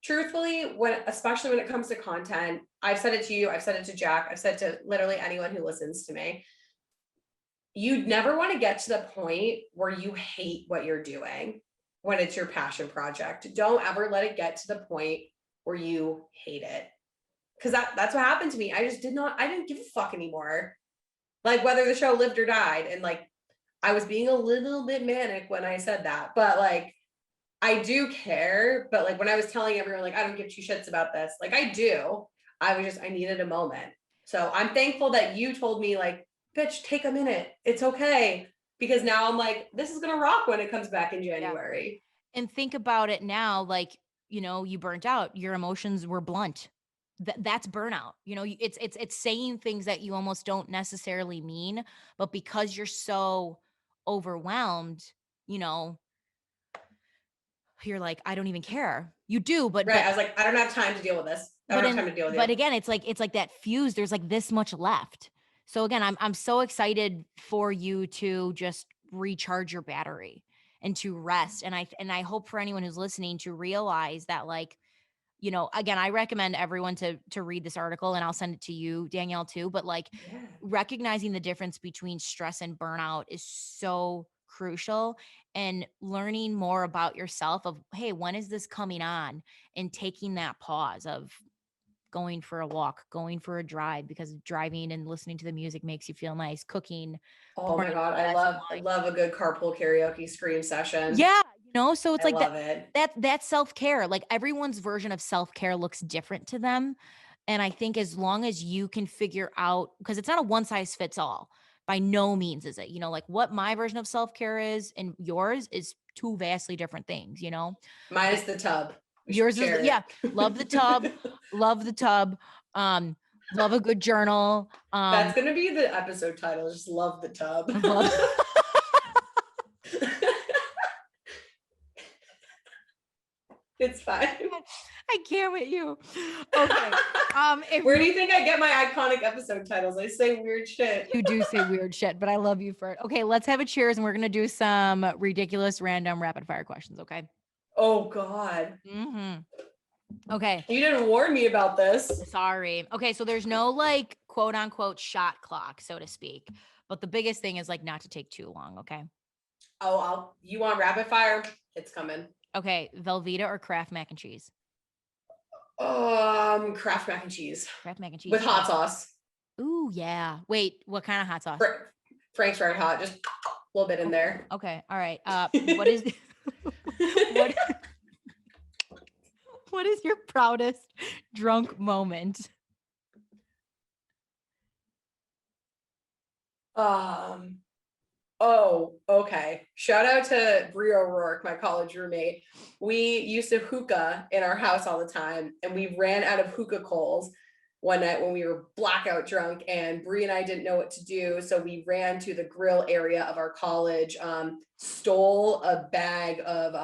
truthfully, especially when it comes to content, I've said it to you, I've said it to Jack, I've said to literally anyone who listens to me. You'd never want to get to the point where you hate what you're doing when it's your passion project. Don't ever let it get to the point where you hate it. Cause that's what happened to me. I didn't give a fuck anymore. Like whether the show lived or died. And like, I was being a little bit manic when I said that, but like, I do care. But like when I was telling everyone, like, I don't give two shits about this. Like I do. I needed a moment. So I'm thankful that you told me like, bitch, take a minute. It's okay. Because now I'm like, this is going to rock when it comes back in January. Yeah. And think about it now, like, you burnt out, your emotions were blunt. That's burnout. It's saying things that you almost don't necessarily mean, but because you're so overwhelmed, you know, you're like, I don't even care. You do, Right. I was like, I don't have time to deal with this. I don't have time to deal with but you. again, it's like that fuse. There's like this much left. So again, I'm so excited for you to just recharge your battery and to rest. And I hope for anyone who's listening to realize that, like, again, I recommend everyone to read this article, and I'll send it to you, Danielle, too. But like, Yeah. recognizing the difference between stress and burnout is so crucial, and learning more about yourself of, hey, when is this coming on, and taking that pause of going for a walk, going for a drive, because driving and listening to the music makes you feel nice, cooking, Oh my pouring God. a glass of I wine. love a good carpool karaoke scream session. Yeah, so it's I like that love it. that self-care. Like, everyone's version of self-care looks different to them. And I think as long as you can figure out, because it's not a one size fits all. By no means is it. Like, what my version of self-care is and yours is two vastly different things, Minus the tub. We should Yours is, share yeah, love the tub, it. love the tub. Love a good journal. That's going to be the episode title. Just love the tub. Love It's fine. I can't with you. Okay. Where do you think I get my iconic episode titles? I say weird shit. You do say weird shit, but I love you for it. Okay, let's have a cheers, and we're gonna do some ridiculous, random, rapid fire questions. Okay. Oh God. Okay. You didn't warn me about this. Sorry. Okay, so there's no like quote unquote shot clock, so to speak. But the biggest thing is like not to take too long. Okay. Oh, you want rapid fire? It's coming. Okay. Velveeta or Kraft mac and cheese? Kraft mac and cheese. Kraft mac and cheese. With hot sauce. Ooh, yeah. Wait, what kind of hot sauce? Frank's Red Hot, just a little bit in there. Okay. All right. What is what is your proudest drunk moment? Oh, okay. Shout out to Brie O'Rourke, my college roommate. We used to hookah in our house all the time, and we ran out of hookah coals one night when we were blackout drunk, and Brie and I didn't know what to do. So we ran to the grill area of our college, stole a bag of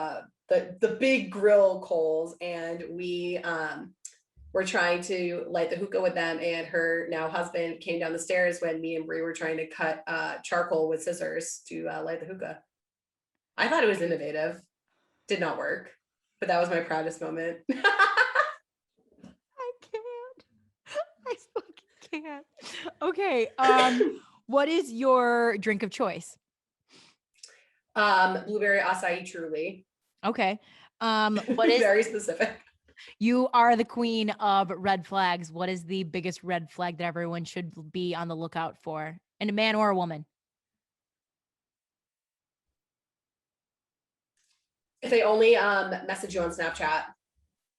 the big grill coals, and we were trying to light the hookah with them. And her now husband came down the stairs when me and Brie were trying to cut charcoal with scissors to light the hookah. I thought it was innovative. Did not work, but that was my proudest moment. I can't. I fucking can't. Okay. What is your drink of choice? Blueberry acai truly. Okay. What is very specific? You are the queen of red flags. What is the biggest red flag that everyone should be on the lookout for? And a man or a woman? If they only message you on Snapchat.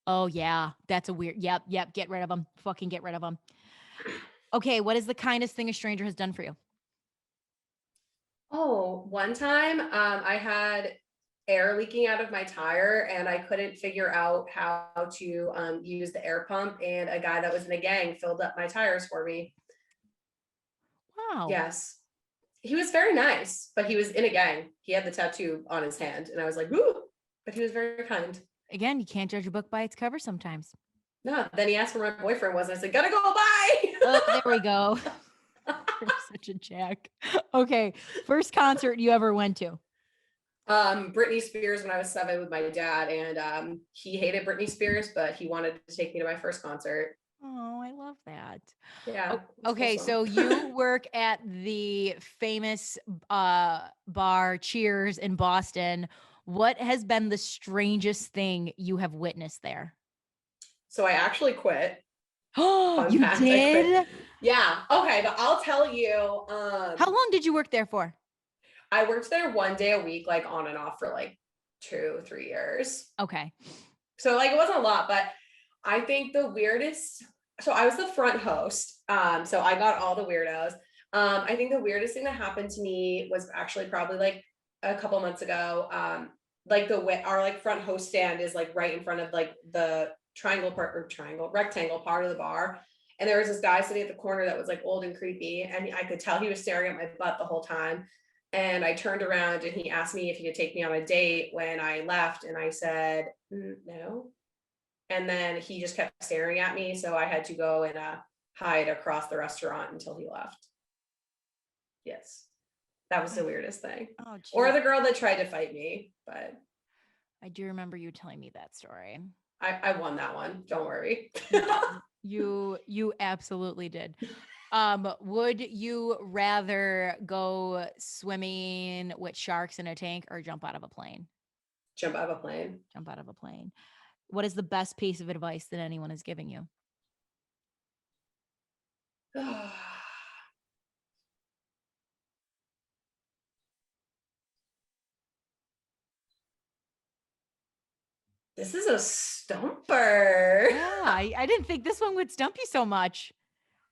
Oh yeah, that's a weird. Yep, yep. Get rid of them. Fucking get rid of them. Okay, what is the kindest thing a stranger has done for you? Oh, one time I had air leaking out of my tire and I couldn't figure out how to use the air pump, and a guy that was in a gang filled up my tires for me. Wow. Yes. He was very nice, but he was in a gang. He had the tattoo on his hand and I was like, ooh, but he was very kind. Again, you can't judge a book by its cover sometimes. No, then he asked where my boyfriend was and I said, gotta go, Oh, bye. there we go. You're such a jack. Okay, first concert you ever went to? Britney Spears when I was 7 with my dad, and he hated Britney Spears, but he wanted to take me to my first concert. Oh, I love that. Yeah, it's Okay, wholesome. so you work at the famous bar Cheers in Boston. What has been the strangest thing you have witnessed there? So I actually quit. Oh, Fun you fact, I quit. did? Yeah. Okay, but I'll tell you, How long did you work there for? I worked there 1 day a week, like on and off for like 2, 3 years. Okay. So like it wasn't a lot, but I think the weirdest, so I was the front host. So I got all the weirdos. I think the weirdest thing that happened to me was actually probably like a couple months ago. Like the way our like front host stand is like right in front of like the rectangle part of the bar. And there was this guy sitting at the corner that was like old and creepy. And I could tell he was staring at my butt the whole time. And I turned around and he asked me if he could take me on a date when I left. And I said, no. And then he just kept staring at me. So I had to go and hide across the restaurant until he left. Yes. That was the weirdest thing. Oh, Or geez. the girl that tried to fight me, but I do remember you telling me that story. I won that one. Don't worry. You absolutely did. Would you rather go swimming with sharks in a tank or jump out of a plane? Jump out of a plane. Jump out of a plane. What is the best piece of advice that anyone is giving you? This is a stumper. Yeah, I didn't think this one would stump you so much.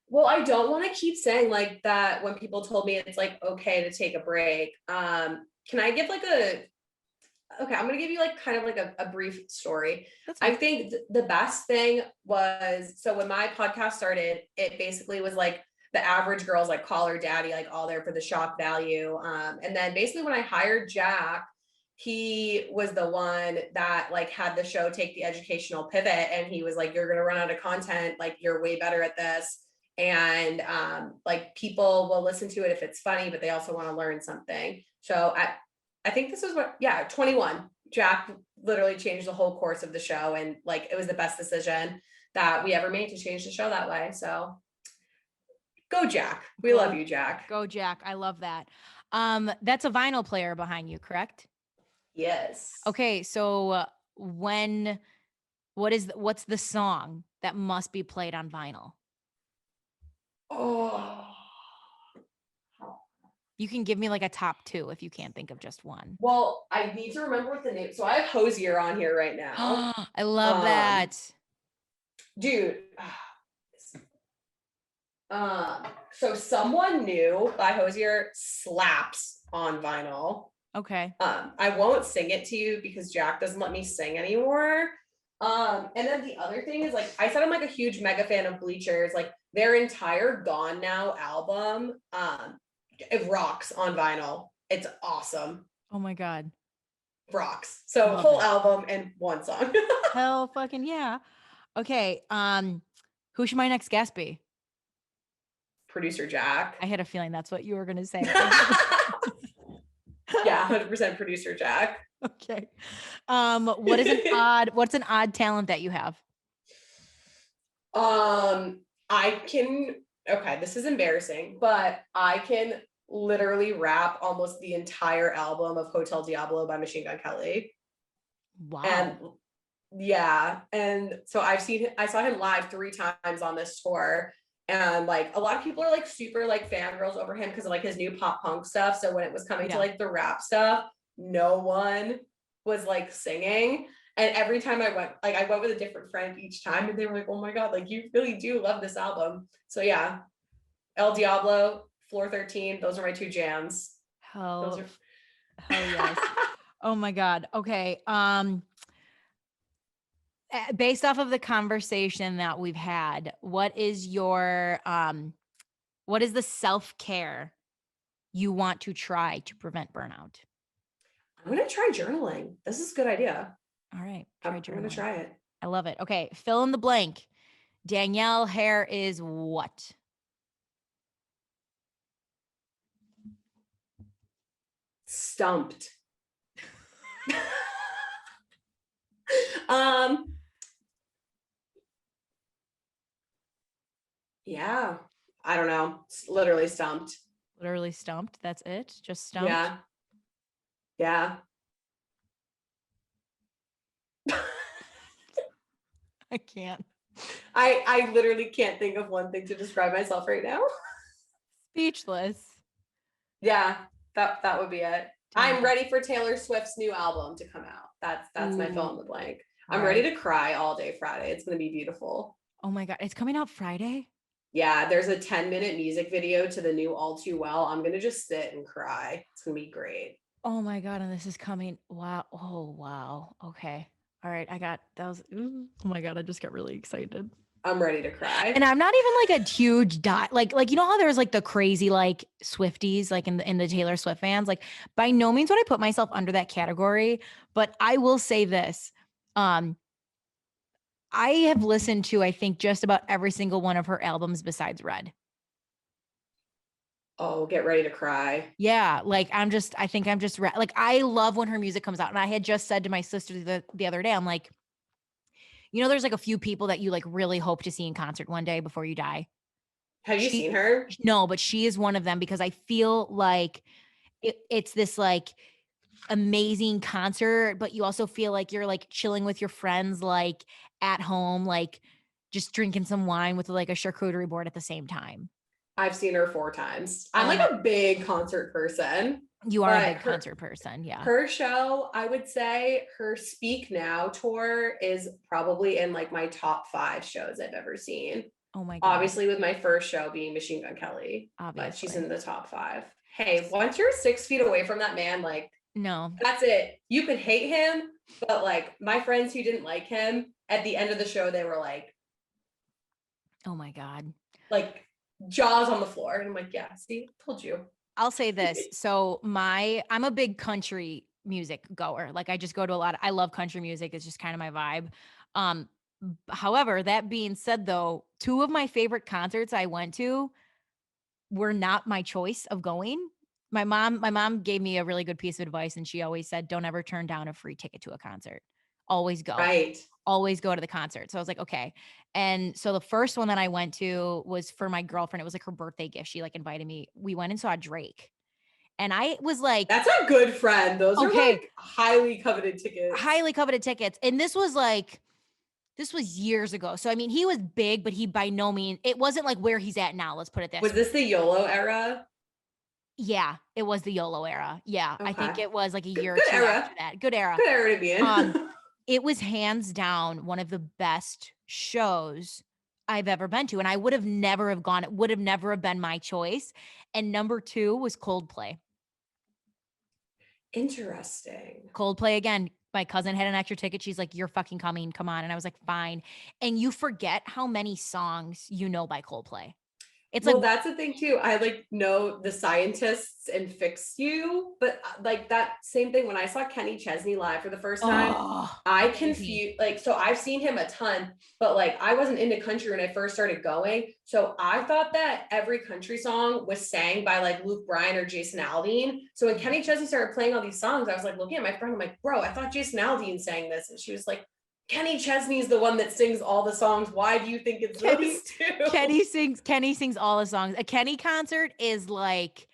Well, I don't want to keep saying like that when people told me it's like okay to take a break. Can I give like okay, I'm gonna give you like kind of like a brief story. That's I fine. think the best thing was, so when my podcast started, it basically was like the average girl's like call her daddy, like all there for the shock value. And then basically when I hired Jack, he was the one that like had the show take the educational pivot, and he was like, you're gonna run out of content, like you're way better at this. And like people will listen to it if it's funny, but they also want to learn something. So I think this was what, yeah, 21. Jack literally changed the whole course of the show. And like, it was the best decision that we ever made to change the show that way. So go, Jack. We love you, Jack. Go, Jack. I love that. That's a vinyl player behind you, correct? Yes. Okay, so what's the song that must be played on vinyl? Oh. You can give me like a top 2 if you can't think of just one. Well, I need to remember what the name. So I have Hosier on here right now. I love that. Dude. So Someone New by Hosier slaps on vinyl. Okay. I won't sing it to you because Jack doesn't let me sing anymore. And then the other thing is, like I said, I'm like a huge mega fan of Bleachers. Like their entire Gone Now album, it rocks on vinyl. It's awesome. Oh my God. Rocks. So Love whole it. album and one song. Hell fucking yeah. Okay. Who should my next guest be? Producer Jack. I had a feeling that's what you were gonna say. Yeah, 100% producer Jack. Okay. What's an odd talent that you have? Okay, this is embarrassing, but I can literally rap almost the entire album of Hotel Diablo by Machine Gun Kelly. Wow. And yeah, and so I saw him live 3 times on this tour. And like a lot of people are like super like fangirls over him because of like his new pop punk stuff. So when it was coming to like the rap stuff, no one was like singing. And every time I went with a different friend each time, and they were like, oh my God, like you really do love this album. So yeah, El Diablo, Floor 13, those are my two jams. Those Hell, are hell yes. Oh my God. Okay. Based off of the conversation that we've had, what is what is the self-care you want to try to prevent burnout? I'm gonna try journaling. This is a good idea. All right. I'm, Try I'm gonna journaling. try it. I love it. Okay. Fill in the blank. Danielle Hare is what? Stumped. um yeah, I don't know. Literally stumped. Literally stumped. That's it. Just stumped. Yeah. Yeah. I can't. I literally can't think of one thing to describe myself right now. Speechless. Yeah, that would be it. I'm Dang. ready for Taylor Swift's new album to come out. That's my fill in the Ooh. blank. All I'm ready right. to cry all day Friday. It's gonna be beautiful. Oh my God. It's coming out Friday. Yeah, there's a 10-minute music video to the new All Too Well. I'm gonna just sit and cry. It's gonna be great. Oh my God. And this is coming. Wow. Oh, wow. Okay. All right. I got that was, ooh. Oh my God. I just got really excited. I'm ready to cry. And I'm not even like a huge like you know how there's like the crazy like Swifties like in the Taylor Swift fans, like by no means would I put myself under that category, but I will say this. Um I have listened to I think just about every single one of her albums besides Red. Oh, get ready to cry. Yeah, like I think I'm just like I love when her music comes out, and I had just said to my sister the other day, I'm like, you know, there's like a few people that you like really hope to see in concert one day before you die. Have you She seen her? No, but she is one of them because I feel like it's this like amazing concert, but you also feel like you're like chilling with your friends, like at home, like just drinking some wine with like a charcuterie board at the same time. I've seen her 4 times. I'm Oh like my, a big concert person, you are a but big concert person. Yeah. her show, I would say her Speak Now tour is probably in like my top 5 shows I've ever seen. Oh my God. Obviously, with my first show being Machine Gun Kelly, but she's Obviously. in the top 5. Hey, once you're 6 feet away from that man, like No. that's it. You could hate him, but like my friends who didn't like him at the end of the show, they were Oh my God. like jaws on the floor. And I'm like, yeah, see, told you. I'll say this. So I'm a big country music goer. Like I just go to I love country music. It's just kind of my vibe. Um, However, that being said though, two of my favorite concerts I went to were not my choice of going. My mom gave me a really good piece of advice and she always said, don't ever turn down a free ticket to a concert. Always go. Right. Always go to the concert. So I was like, okay. And so the first one that I went to was for my girlfriend. It was like her birthday gift. She like invited me. We went and saw Drake. And I was like, That's a good friend. Those are okay, like highly coveted tickets. highly coveted tickets. And this was years ago. So I mean, he was big, but he by no means, it wasn't like where he's at now. Let's put it this Was way. this the YOLO era? Yeah, it was the YOLO era. Yeah. I think Okay. it was like a year or Good two era. after that. Good era. Good era to be in. It was hands down one of the best shows I've ever been to. And I would have never have gone. It would have never have been my choice. And number 2 was Coldplay. Interesting. Coldplay again. My cousin had an extra ticket. She's like, you're fucking coming. Come on. And I was like, fine. And you forget how many songs you know by Coldplay. It's Well, like, that's the thing too. I like know the scientists and Fix You, but like that same thing when I saw Kenny Chesney live for the first time, oh, I amazing. confused like so I've seen him a ton, but like I wasn't into country when I first started going. So I thought that every country song was sang by like Luke Bryan or Jason Aldean. So when Kenny Chesney started playing all these songs, I was like looking at my friend, I'm like, bro, I thought Jason Aldean sang this. And she was like, Kenny Chesney's the one that sings all the songs. Why do you think it's those two? Kenny sings all the songs. A Kenny concert is like,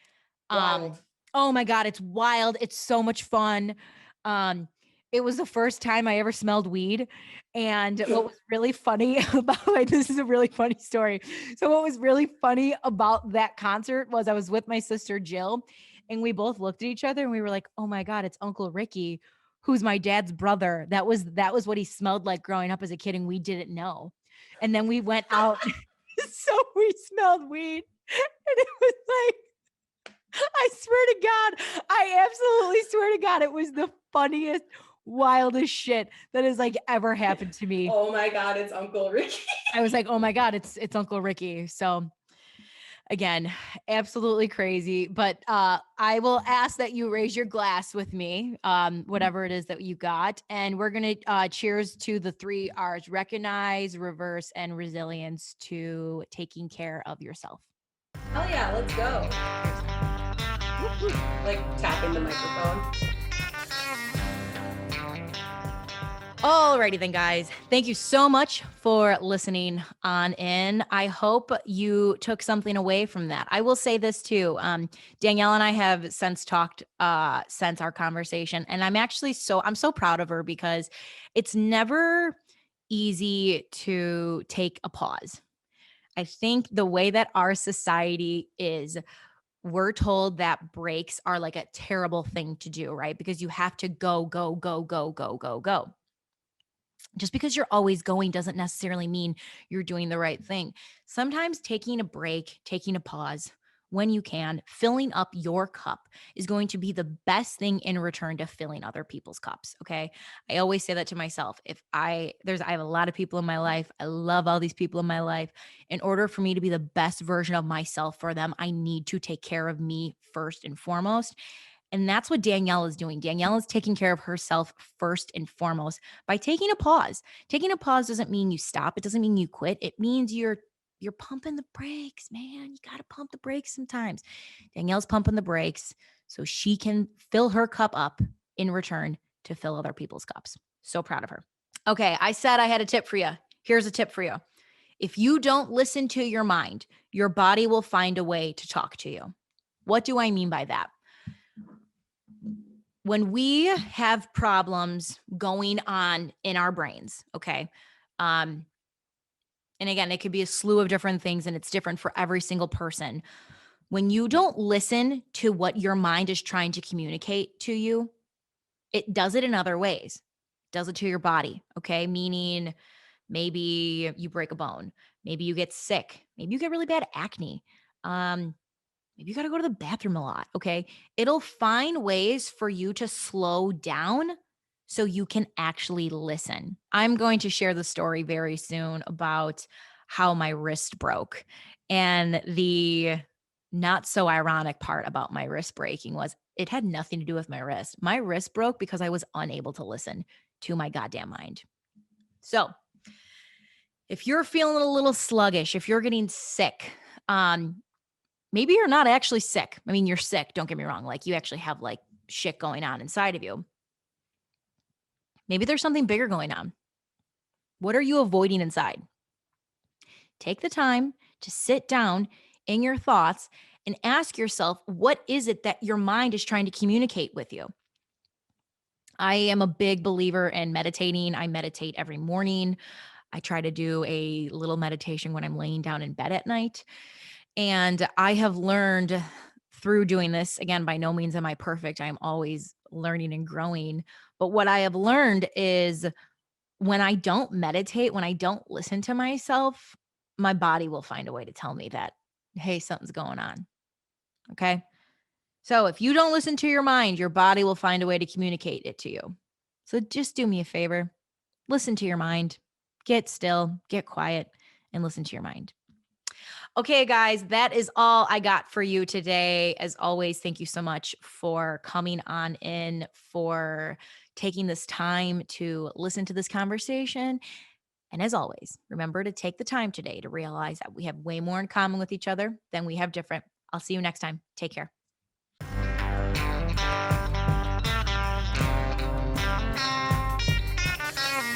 Wild. oh my God, it's wild. It's so much fun. It was the first time I ever smelled weed. And what was really funny about like, this is a really funny story. So what was really funny about that concert was I was with my sister Jill and we both looked at each other and we were like, oh my God, it's Uncle Ricky who's my dad's brother. That was what he smelled like growing up as a kid, and we didn't know. And then we went out, so we smelled weed, and it was like, I swear to God, I absolutely swear to God, it was the funniest, wildest shit that has like ever happened to me. Oh my God, it's Uncle Ricky. I was like, oh my God, it's Uncle Ricky. So again, absolutely crazy. But I will ask that you raise your glass with me, whatever it is that you got. And we're going to cheers to the 3 R's: recognize, reverse, and resilience to taking care of yourself. Oh yeah, let's go. Like tapping the microphone. Alrighty then, guys. Thank you so much for listening on in. I hope you took something away from that. I will say this too. Danielle and I have since talked since our conversation, and I'm so proud of her because it's never easy to take a pause. I think the way that our society is, we're told that breaks are like a terrible thing to do, right? Because you have to go, go, go, go, go, go, go. Just because you're always going doesn't necessarily mean you're doing the right thing. Sometimes taking a break, taking a pause when you can, filling up your cup is going to be the best thing in return to filling other people's cups. Okay. I always say that to myself. I have a lot of people in my life. I love all these people in my life. In order for me to be the best version of myself for them, I need to take care of me first and foremost. And that's what Danielle is doing. Danielle is taking care of herself first and foremost by taking a pause. Taking a pause doesn't mean you stop. It doesn't mean you quit. It means you're pumping the brakes, man. You got to pump the brakes sometimes. Danielle's pumping the brakes so she can fill her cup up in return to fill other people's cups. So proud of her. Okay, I said I had a tip for you. Here's a tip for you. If you don't listen to your mind, your body will find a way to talk to you. What do I mean by that? When we have problems going on in our brains, okay, and again, it could be a slew of different things and it's different for every single person. When you don't listen to what your mind is trying to communicate to you, it does it in other ways. It does it to your body, okay? Meaning maybe you break a bone, maybe you get sick, maybe you get really bad acne. Maybe you got to go to the bathroom a lot. Okay. It'll find ways for you to slow down so you can actually listen. I'm going to share the story very soon about how my wrist broke. And the not so ironic part about my wrist breaking was it had nothing to do with my wrist. My wrist broke because I was unable to listen to my goddamn mind. So if you're feeling a little sluggish, if you're getting sick, maybe you're not actually sick. I mean, you're sick. Don't get me wrong. Like you actually have like shit going on inside of you. Maybe there's something bigger going on. What are you avoiding inside? Take the time to sit down in your thoughts and ask yourself, what is it that your mind is trying to communicate with you? I am a big believer in meditating. I meditate every morning. I try to do a little meditation when I'm laying down in bed at night. And I have learned through doing this, again, by no means am I perfect. I'm always learning and growing. But what I have learned is when I don't meditate, when I don't listen to myself, my body will find a way to tell me that, hey, something's going on. Okay. So if you don't listen to your mind, your body will find a way to communicate it to you. So just do me a favor. Listen to your mind. Get still, get quiet, and listen to your mind. Okay, guys, that is all I got for you today. As always, thank you so much for coming on in, for taking this time to listen to this conversation. And as always, remember to take the time today to realize that we have way more in common with each other than we have different. I'll see you next time. Take care.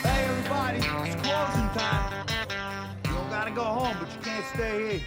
Hey everybody, it's closing time. You don't gotta go home, but you can't stay here.